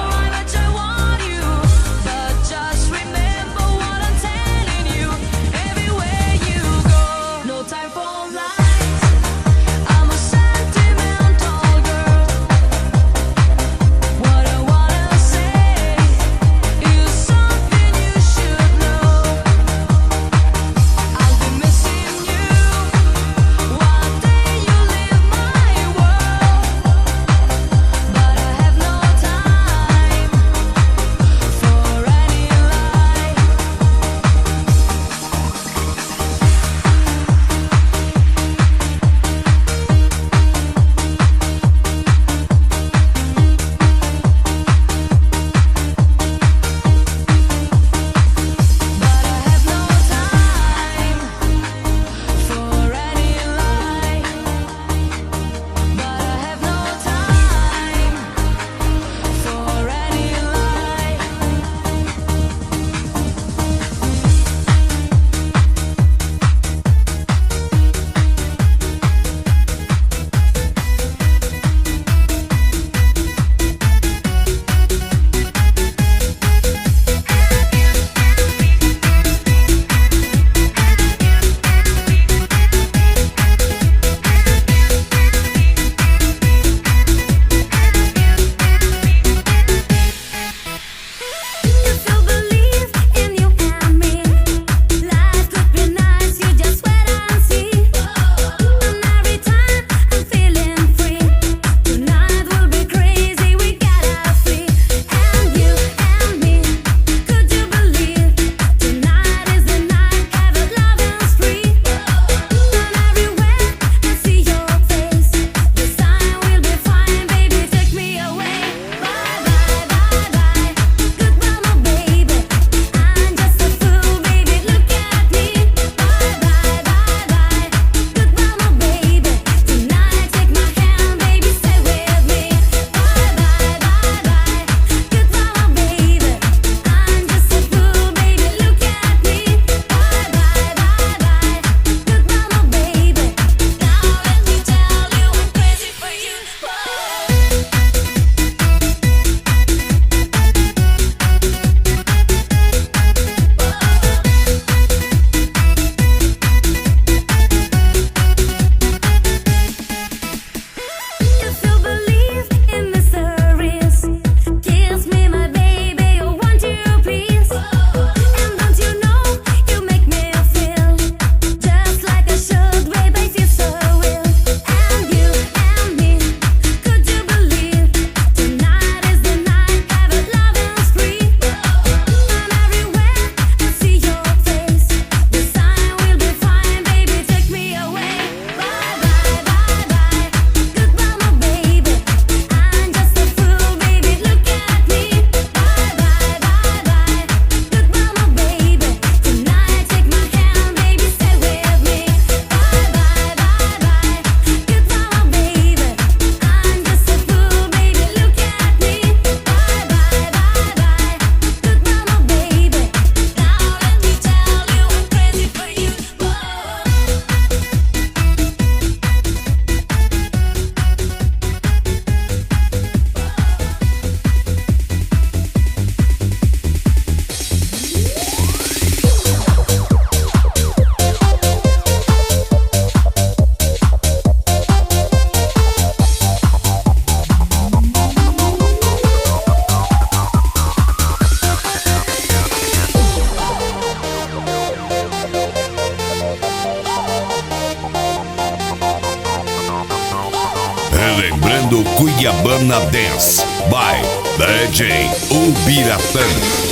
Relembrando Cuiabana Dance by DJ Ubiratã.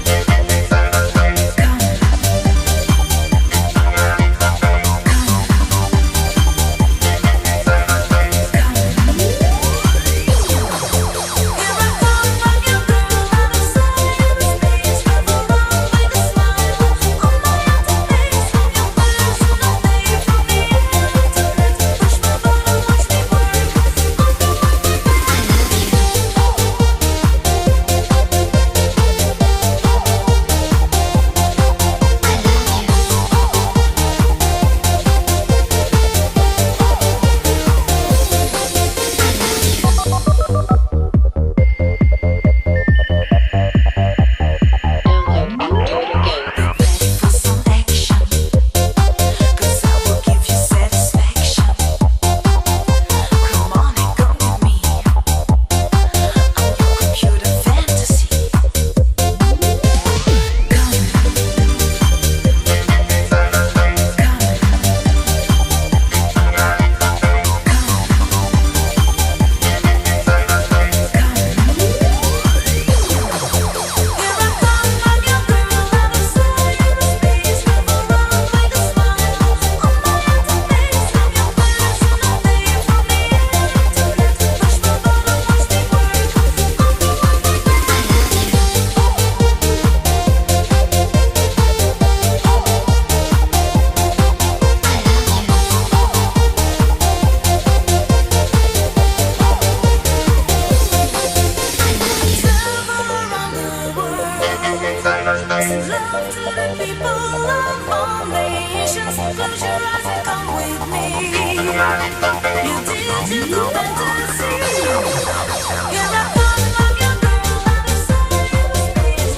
Come Love to the people of all nations. Close your eyes and come with me. Your digital fantasy. You're the fun of your girl and the sun in the space.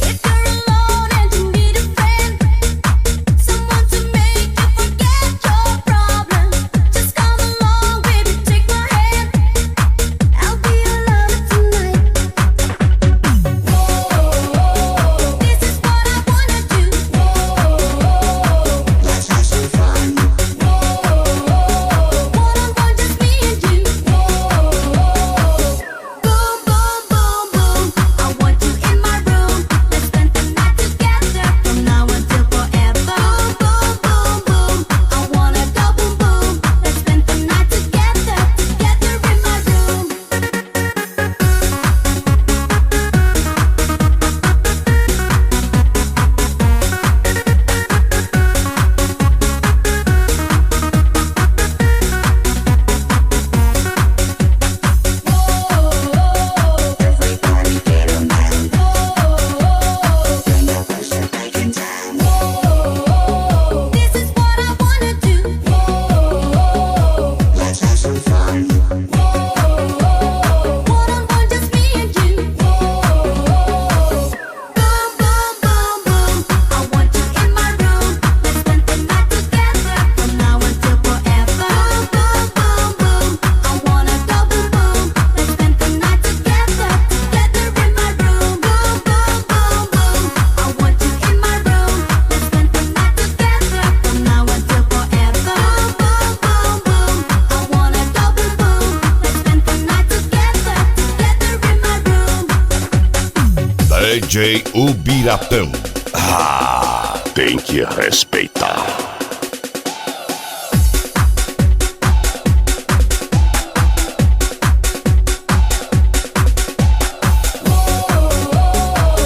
If you're alone and you need a friend, someone to make you forget your problems, just come along, baby, take my hand. I'll be your lover tonight. This is what I wanna do. Let's have some fun. One-on-one, just me and you. Boom, boom, boom, boom. I want you in my room. Let's spend the night together from now until forever. Boom, boom, boom, boom. I wanna go boom, boom. Let's spend the night together, together in my room. This is what I wanna do. Let's have some fun. One-on-one, just me and you. Boom, boom, boom, boom. I want you in my room. Let's spend the night together from now until forever. Boom, boom, boom. I wanna go boom, boom. Let's spend the night together, together in my room. Boom, boom, boom, boom. I want you in my room. Let's spend the night together from now until forever. Boom, boom, boom, boom. I wanna go boom, boom. Let's spend the night together, together in my room. DJ Ubiratã. Tem que respeitar. Boom,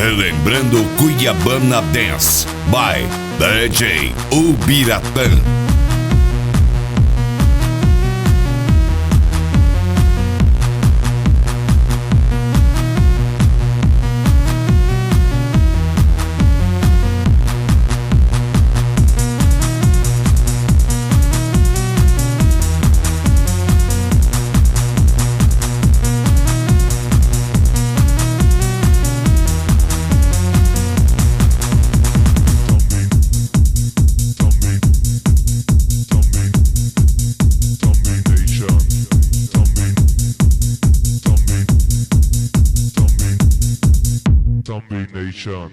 Relembrando Cuiabana Dance by DJ Ubiratã. Domination.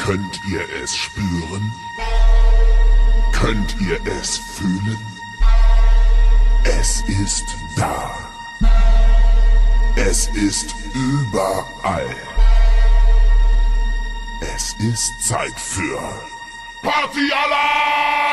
Könnt ihr es spüren? Könnt ihr es fühlen? Es ist da. Es ist überall. Es ist Zeit für Partyalarm!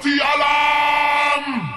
Partyalarm!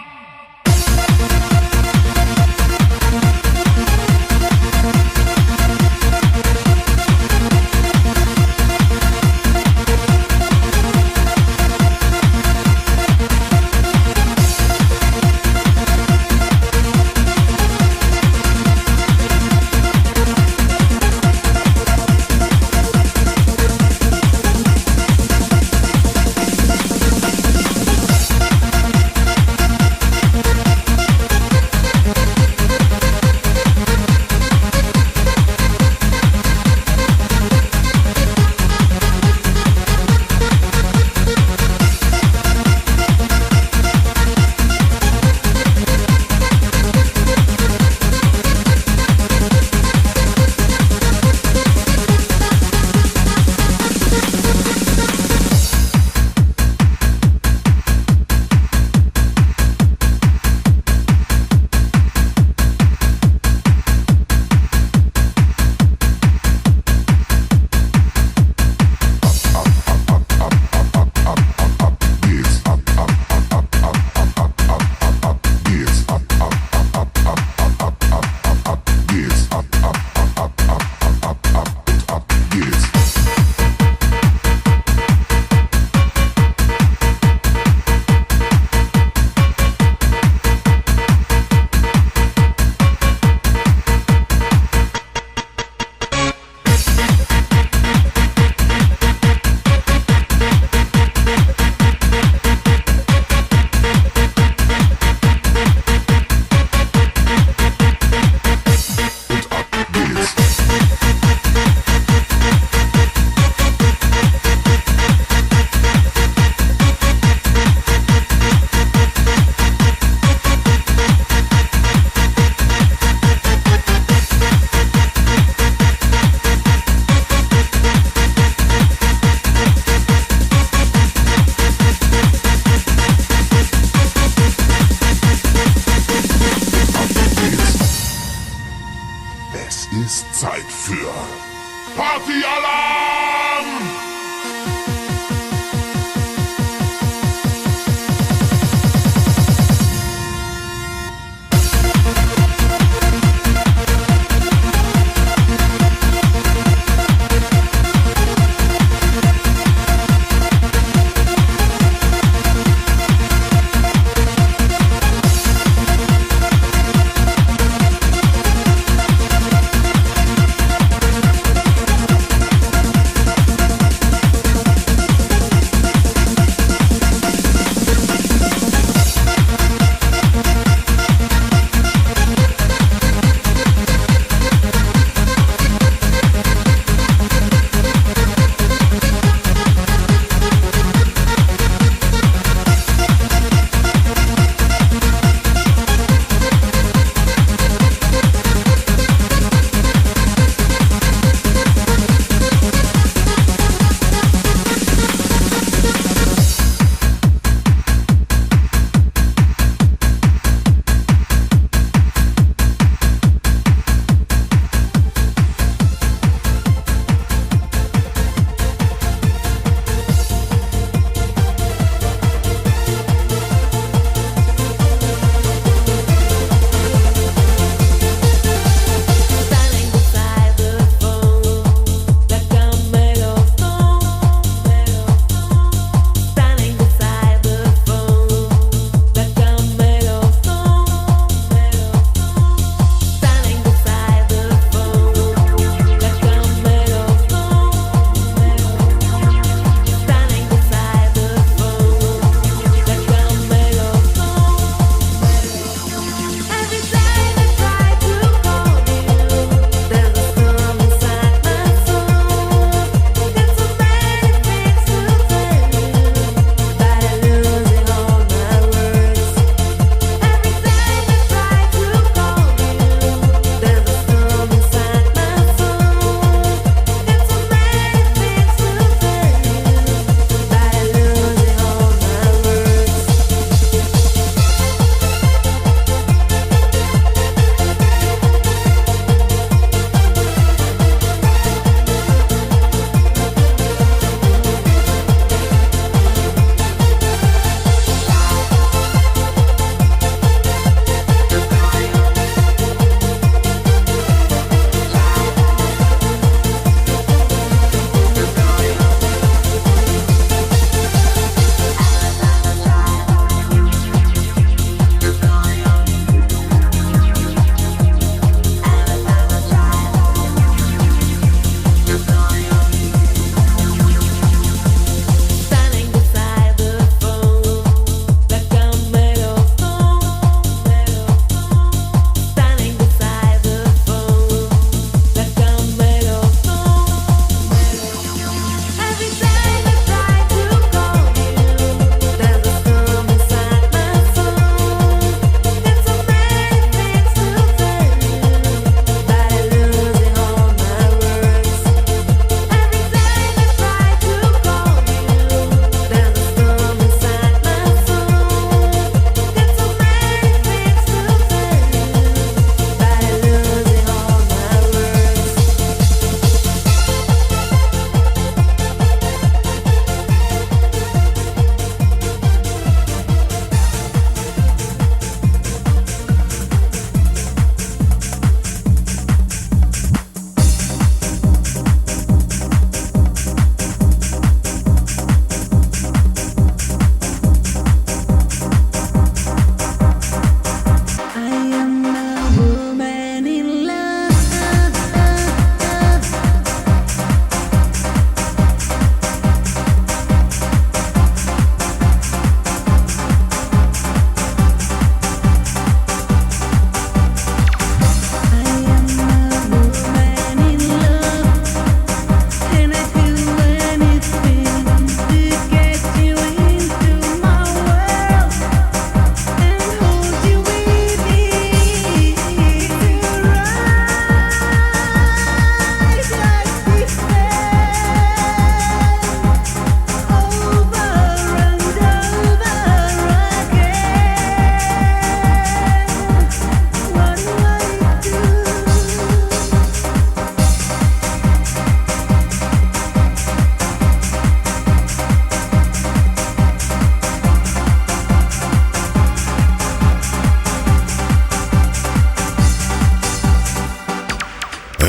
Es ist Zeit für Partyalarm!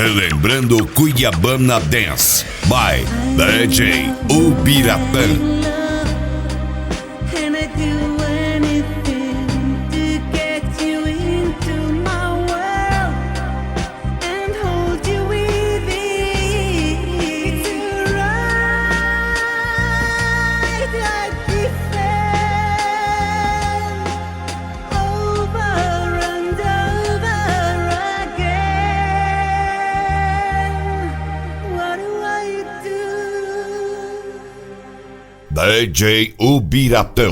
Relembrando Cuiabana Dance by DJ Ubiratã. And I'd do anything to get you into my world and hold you within. It's right, I'd defend over and over again. What do I do? DJ Ubiratã.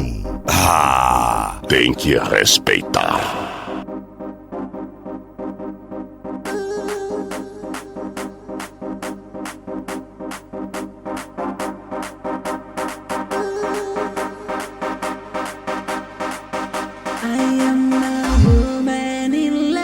Ah! Tem que respeitar. I am a woman in love.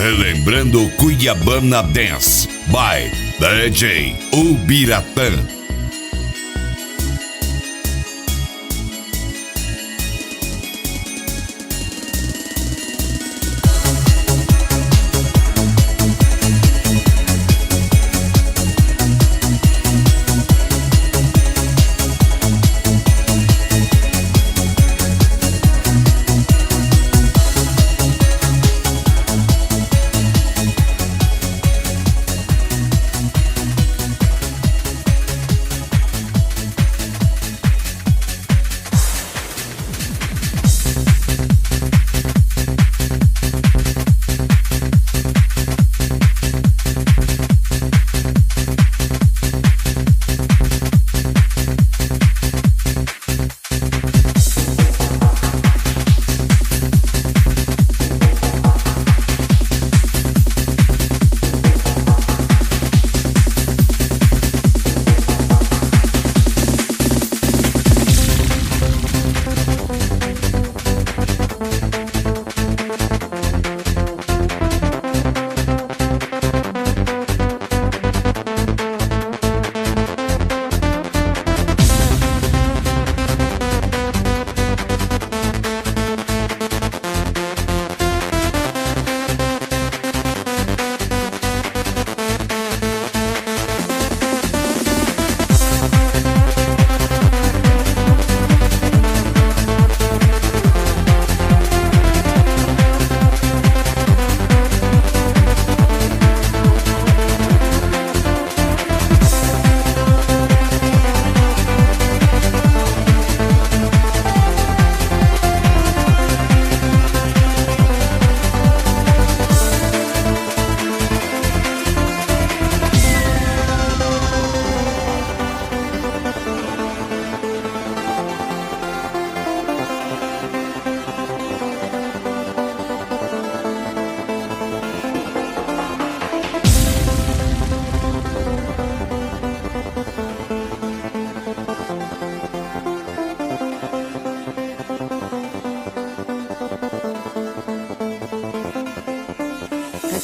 Relembrando Cuiabana Dance by DJ Ubiratã.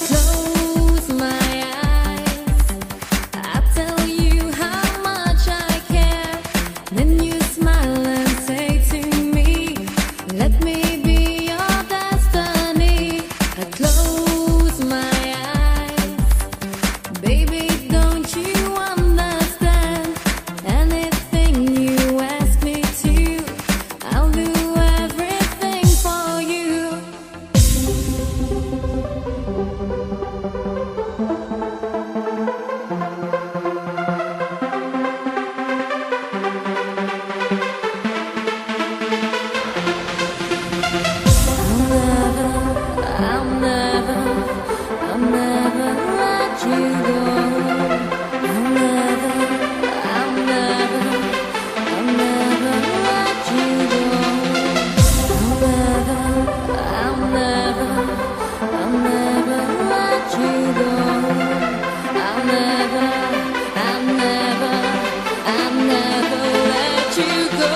Close my eyes, I tell you how much I care. Then you smile and say to me, let me be your destiny. I close my eyes, baby, don't you understand? Anything you ask me to, I'll do everything for you. I'll never let you go. I'll never let you go. I'll never let you go. I'll never let you go.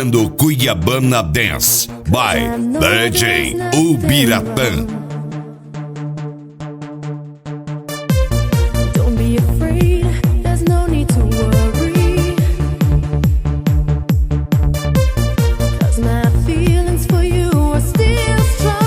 tocando Cuiabana Dance by DJ Ubiratã. Don't be afraid, there's no need to worry. 'Cause my feelings for you are still strong.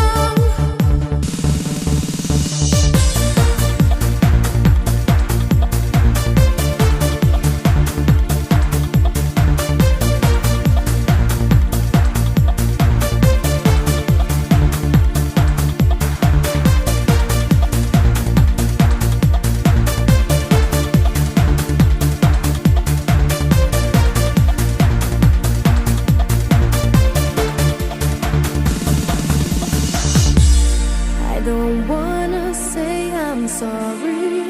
I don't wanna say I'm sorry,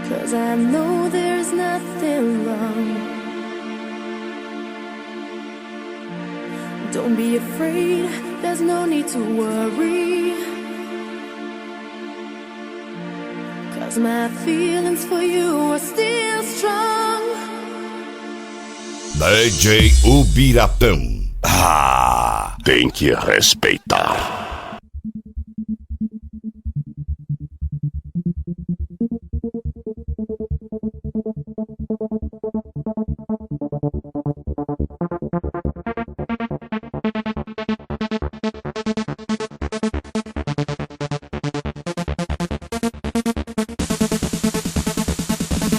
'cause I know there's nothing wrong. Don't be afraid, there's no need to worry, 'cause my feelings for you are still strong. DJ Ubiratã. Ah! Tem que respeitar.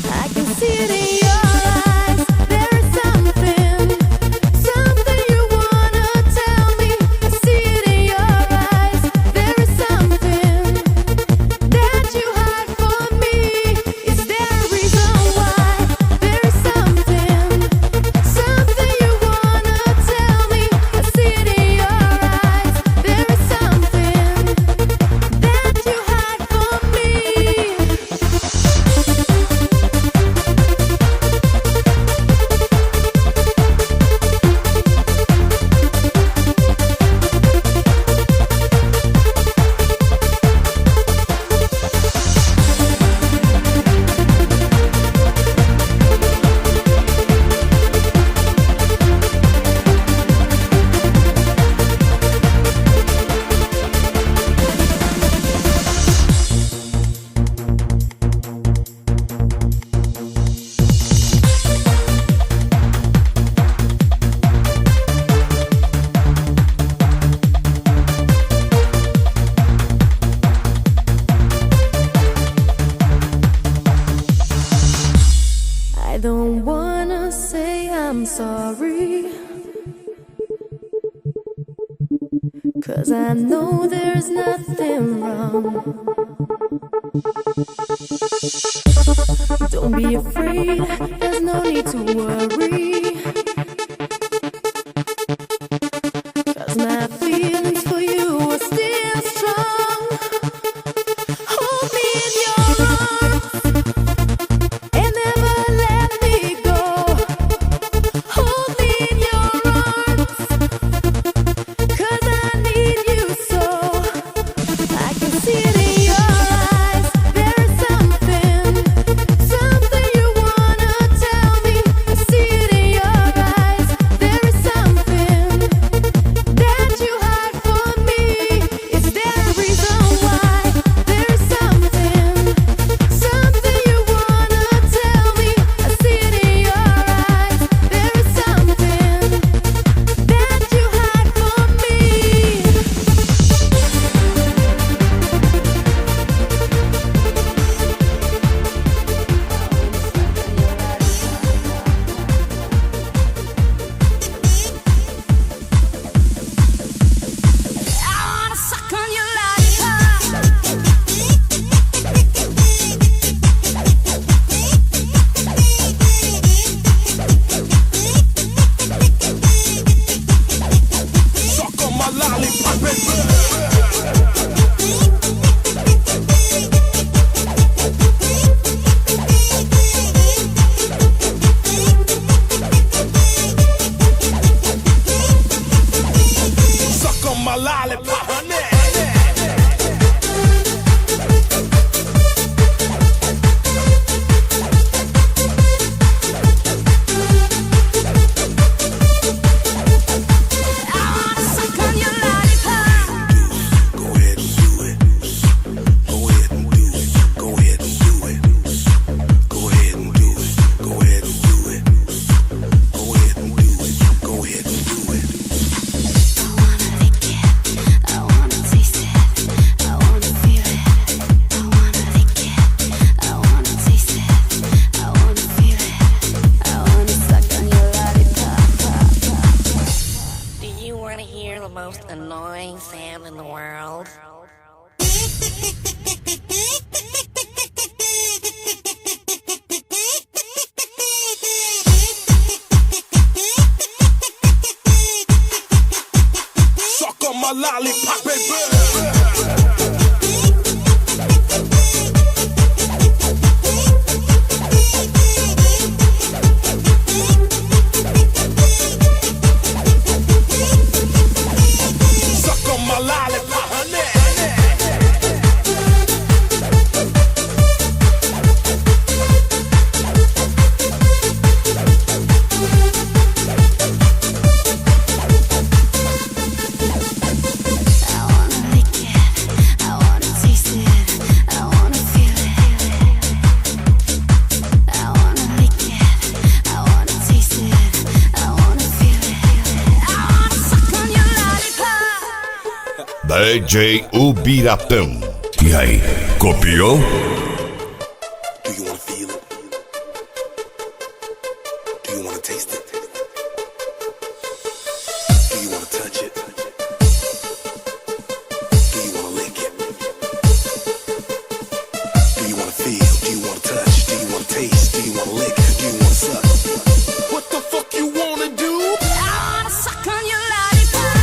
I can see it in your eyes. There is something you wanna tell me. I see it in your eyes. There is something that you hide from me. Is there a reason why? There is something you wanna tell me. I see it in your eyes. There is something that you hide from me. I don't wanna say I'm sorry, 'cause I know there's nothing wrong. Don't be afraid, there's no need to worry, 'cause my feelings for you are still strong. Hold me in your arms and never let me go. Hold me in your arms, 'cause I need you so. I can see it in your eyes. There is something you wanna tell me. I see most annoying sound in the world? Suck on my lollipop, baby. Suck on my lollipop, honey. I wanna lick it, I wanna taste it, I wanna feel it. I wanna lick it, I wanna taste it, I wanna feel it. I wanna suck on your lollipop. DJ Ubiratã. E aí, copiou? Do you wanna feel it? Do you wanna taste it? Do you wanna touch it? Do you wanna lick it? Do you wanna feel? Do you wanna touch? Do you wanna taste? Do you wanna lick? Do you wanna suck? What the fuck you wanna do? I wanna suck on your lollipop.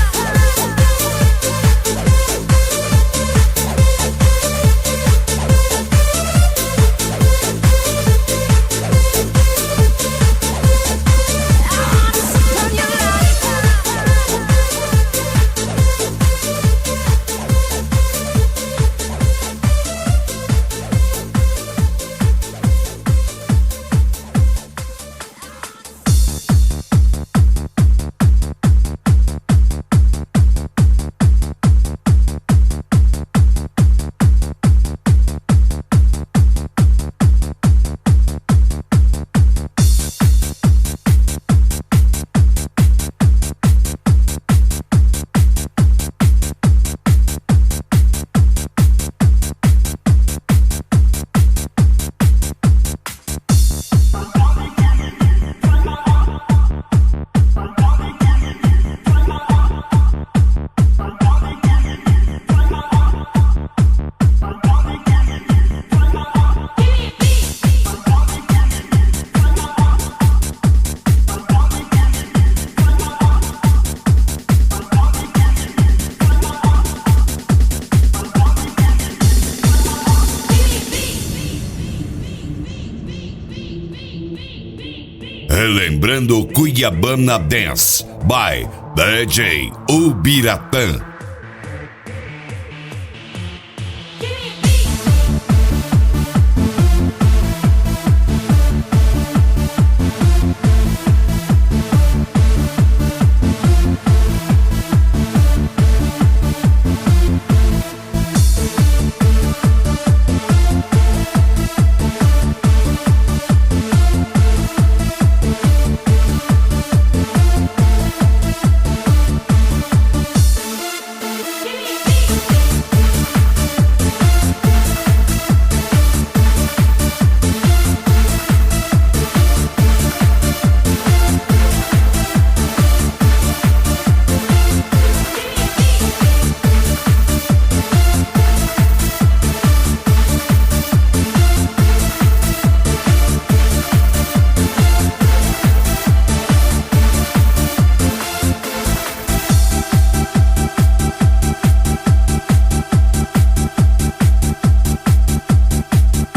Relembrando Cuiabana Dance by DJ Ubiratã.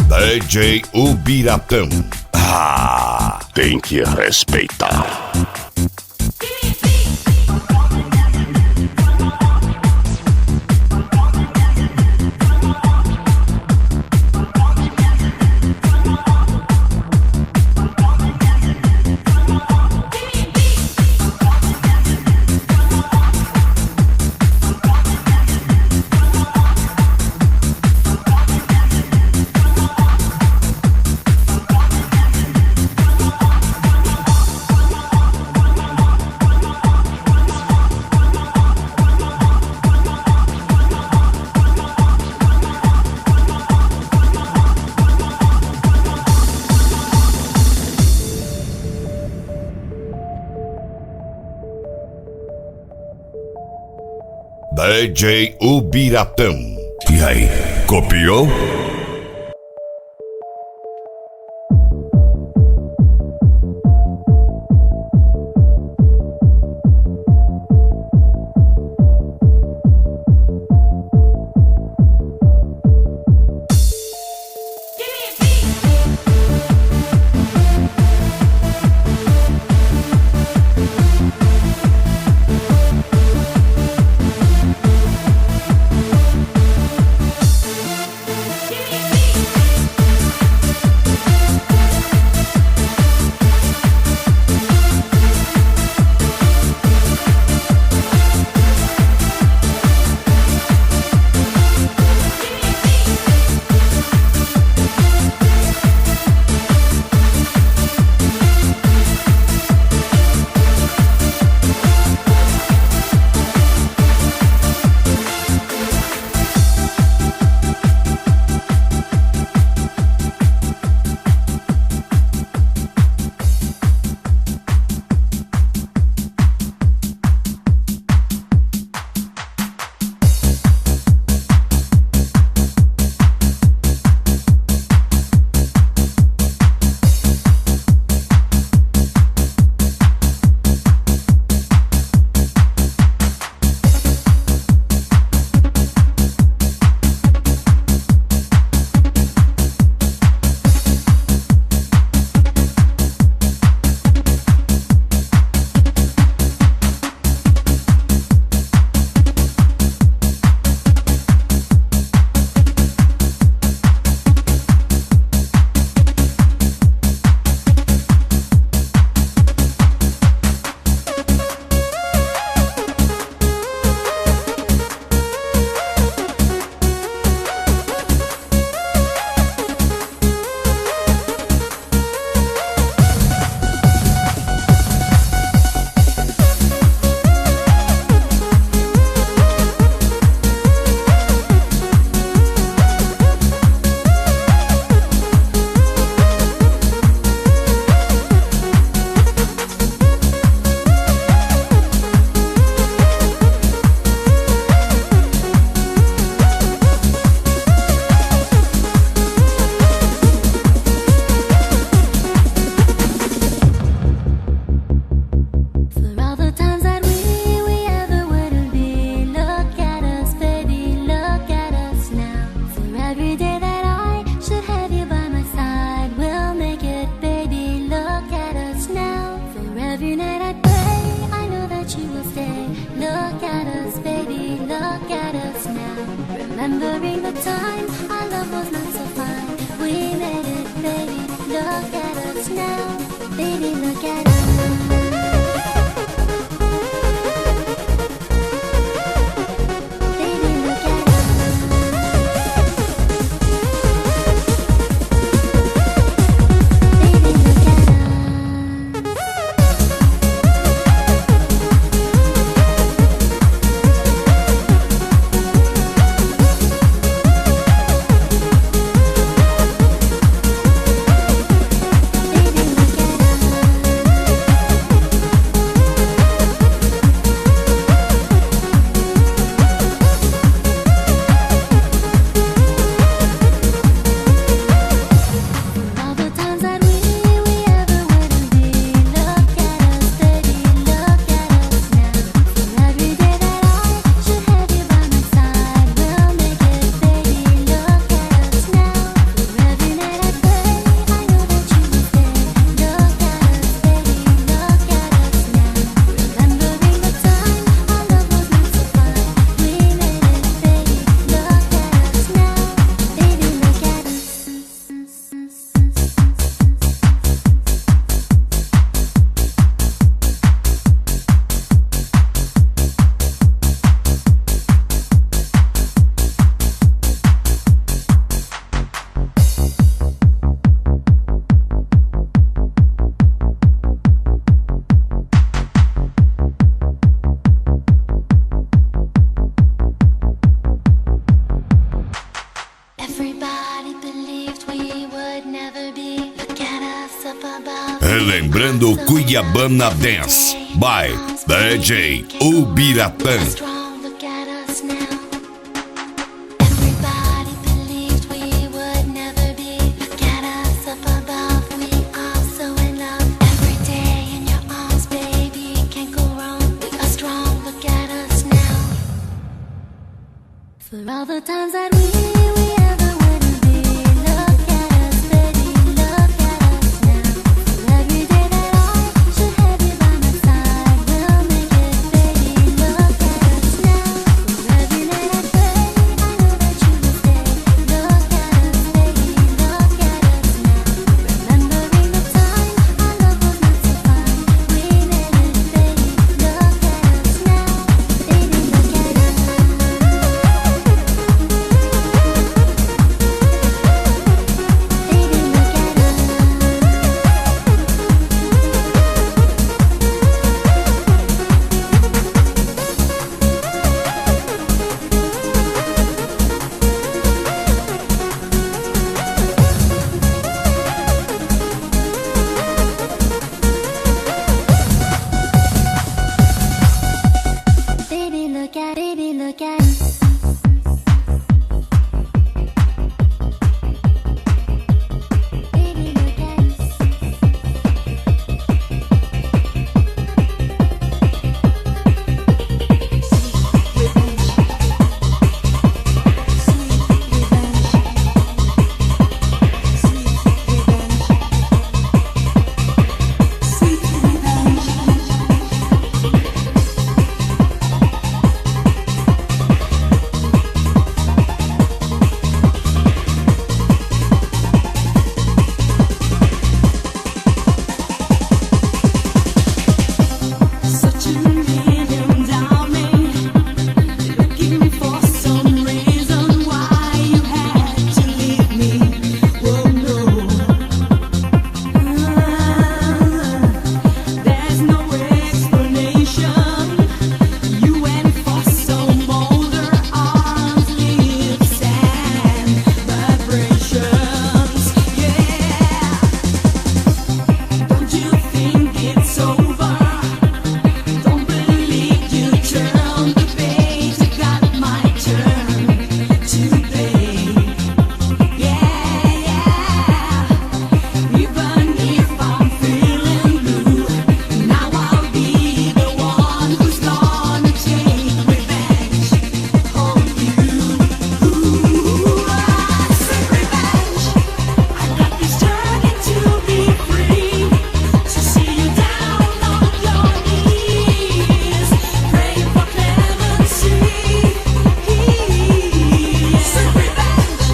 DJ Ubiratã. Ah, Tem que respeitar. DJ Ubiratã. E aí, copiou? Remembering the time our love was not so fine. We made it, baby. Look at us now. Baby, look at us. Baby, look at us. Baby, look at us. All the times that we ever wouldn't be. Look at us, baby, look at us now. For every day that I should have you by my side, we'll make it, baby. Look at us now. For every night I pray, I know that you will stay. Look at us, baby, look at us now. Remembering the time our love was not so fine. We made it, baby. Look at us now, baby, look at us. Everybody believed we would never be. Look at us up above. Relembrando Cuiabana Dance by DJ Ubiratã. Strong, look at us For all the times that we ever wouldn't be. Look at us, baby, look at us now. For every day that I should have you by my side, we'll make it, baby, look at us now. For every night I pray, I know that you will stay. Look at us, baby, look at us now. Remembering the time our love was not so fine, we made it, baby, look at us now. Baby, look at us. Baby, look at, baby, look at. Baby, look at. Such a million darling, looking for some reason why you had to leave me. Oh no, there's no explanation. You went for some older arms, lips and vibrations. Yeah, don't you think it's over? Don't believe you turned the page. I got my turn today. Yeah, yeah. Even if I'm feeling blue, now I'll be the one who's gonna take revenge on you. Ooh, I said revenge. I got this turning to be free, to see you down on your knees, praying for clemency. Said revenge.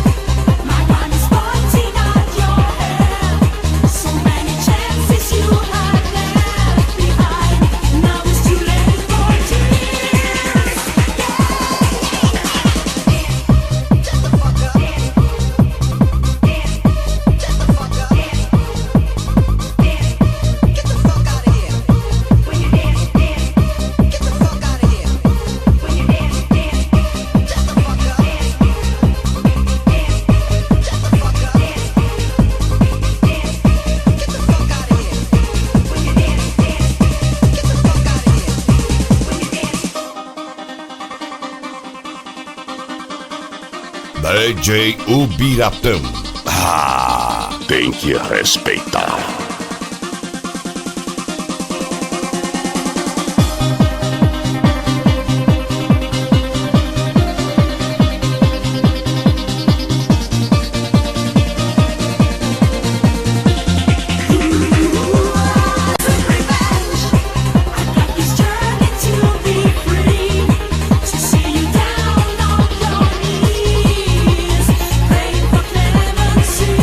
My gun is pointing at your head. So many chances you had left behind. Now it's too late for tears. DJ Ubiratã. Ah, tem que respeitar. I got this turning to be free, to see you down on your knees, praying for clemency.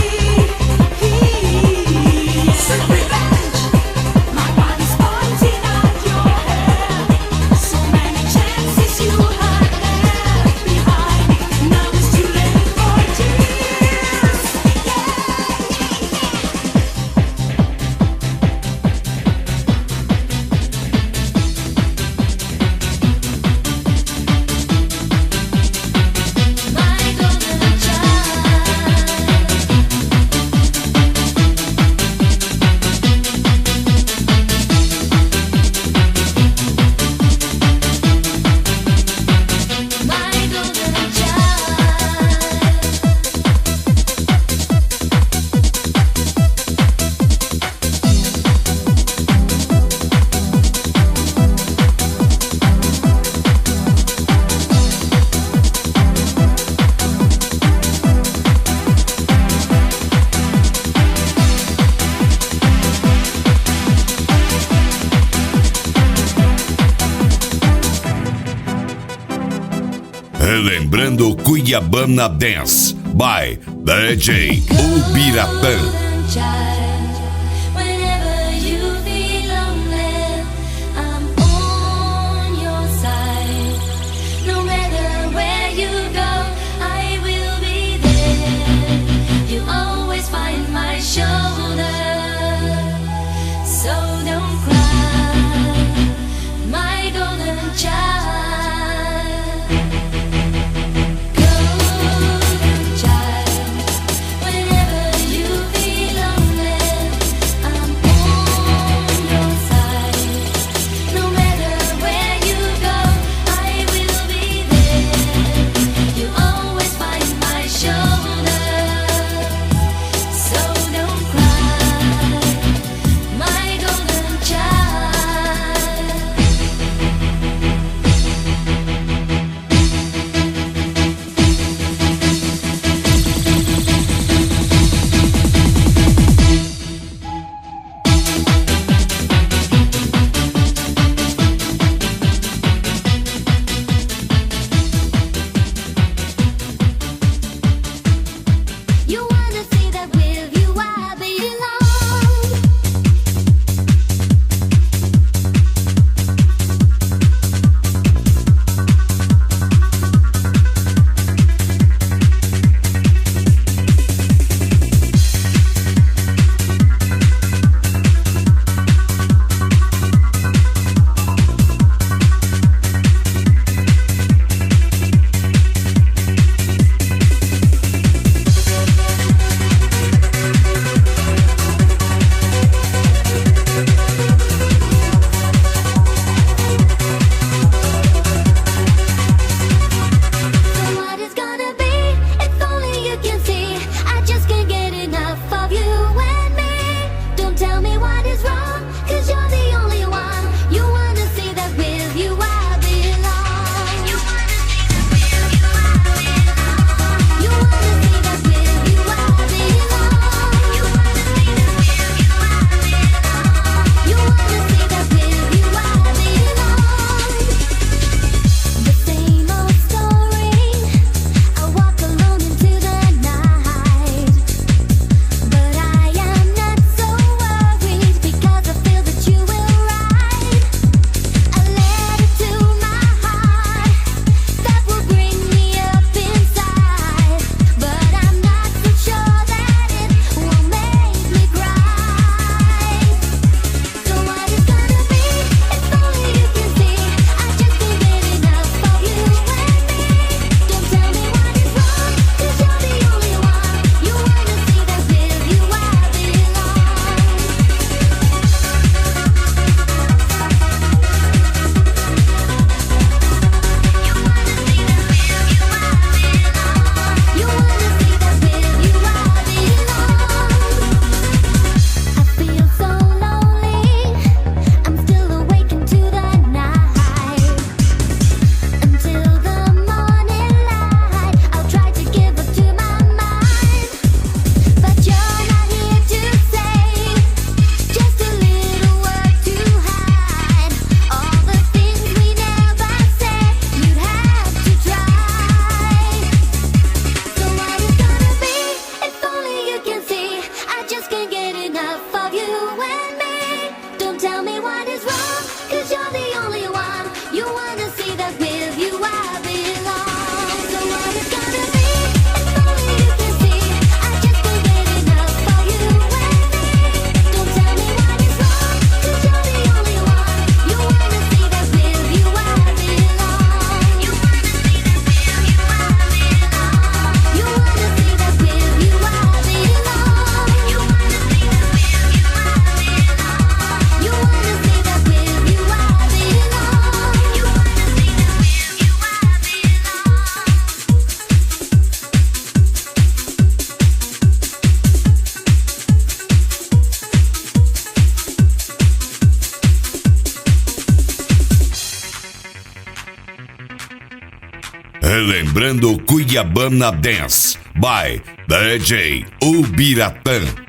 Relembrando Cuiabana Dance by DJ Ubiratã. Child, whenever you feel lonely, I'm on your side. No matter where you go, I will be there. You always find my shoulder, so don't cry, my golden child. Golden child, whenever you feel lonely, I'm on your side. No matter where you go, I will be there. You always find my shoulder, so don't cry, my golden child. You wanna see that with you I belong. So what it's gonna be, if only you can see. I just can't get enough of you and me. Don't tell me what is wrong, 'cause you're the only one. You wanna see that with you I belong. You wanna see that with you I belong. You wanna see that with you I belong. You wanna see that with you I belong. You wanna see that with you I belong. The same old story. I walk alone into the night, but I am not so worried because I feel that you will write a letter to my heart that will bring me up inside. But I'm not so sure that it will make me cry. So what it's gonna be, if only you can see. I just can't get enough of you and me. Don't tell me what is wrong, 'cause you're the only one. You wanna see that with you I belong. You wanna see that with you I belong. I feel so lonely. I'm still awake into the night. Until the morning light, I'll try to give up to my mind. But you're not here to save, just a little word to hide. All the things we never said, you'd have to try. So what it's gonna be, if only you can see. I just can't get enough of you and me. Don't tell me what is wrong, 'cause you're the only one. You wanna see that with you I belong. So what it's gonna be, if only you can see. I just can't get enough of you and me. Don't tell me what is wrong, 'cause you're the only one. You wanna see that with you I belong. You wanna see that with you I belong. You wanna see that with you I belong. You wanna see that with you I belong. You wanna see that with you I belong. You wanna see that with you I Relembrando Cuiabana Dance by DJ Ubiratã.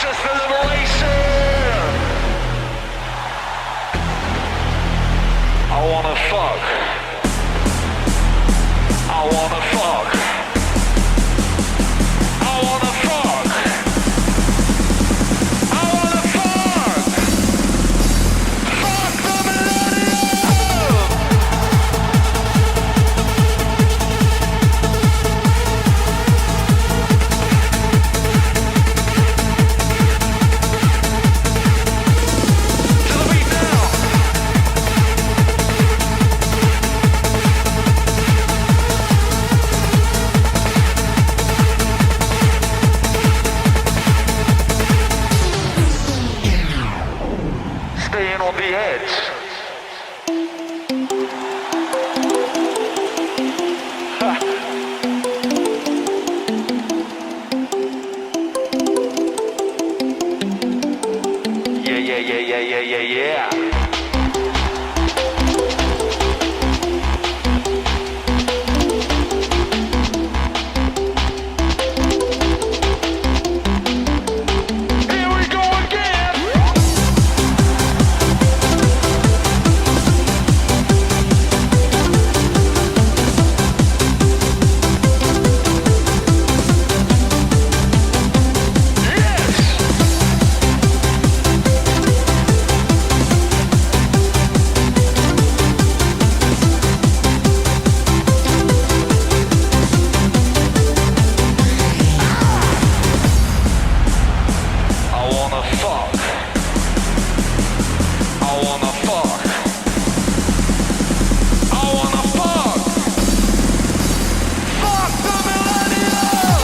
is for liberation. I wanna fuck. I wanna fuck. I wanna fuck. I wanna fuck. Fuck the millennium. To the beat now. Staying on the edge. Yeah. Here we go again. I wanna fuck. I wanna fuck. I wanna fuck. Fuck the millennium.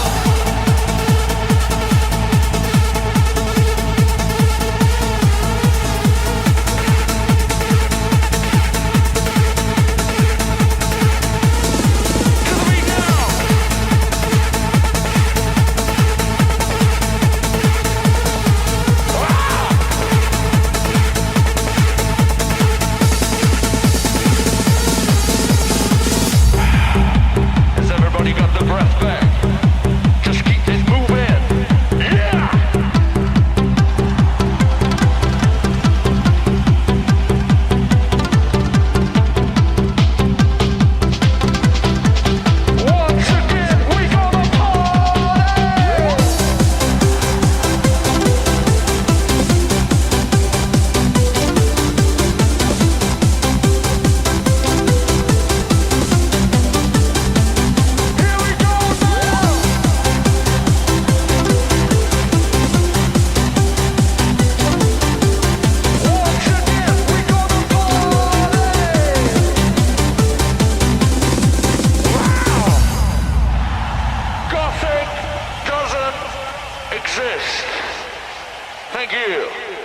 To the beat now. Has everybody got the breath back? Just keep this moving. Yeah! Once again, we gonna party! Here we go now! Once again, we gonna party! Wow! Gothic doesn't exist. Thank you.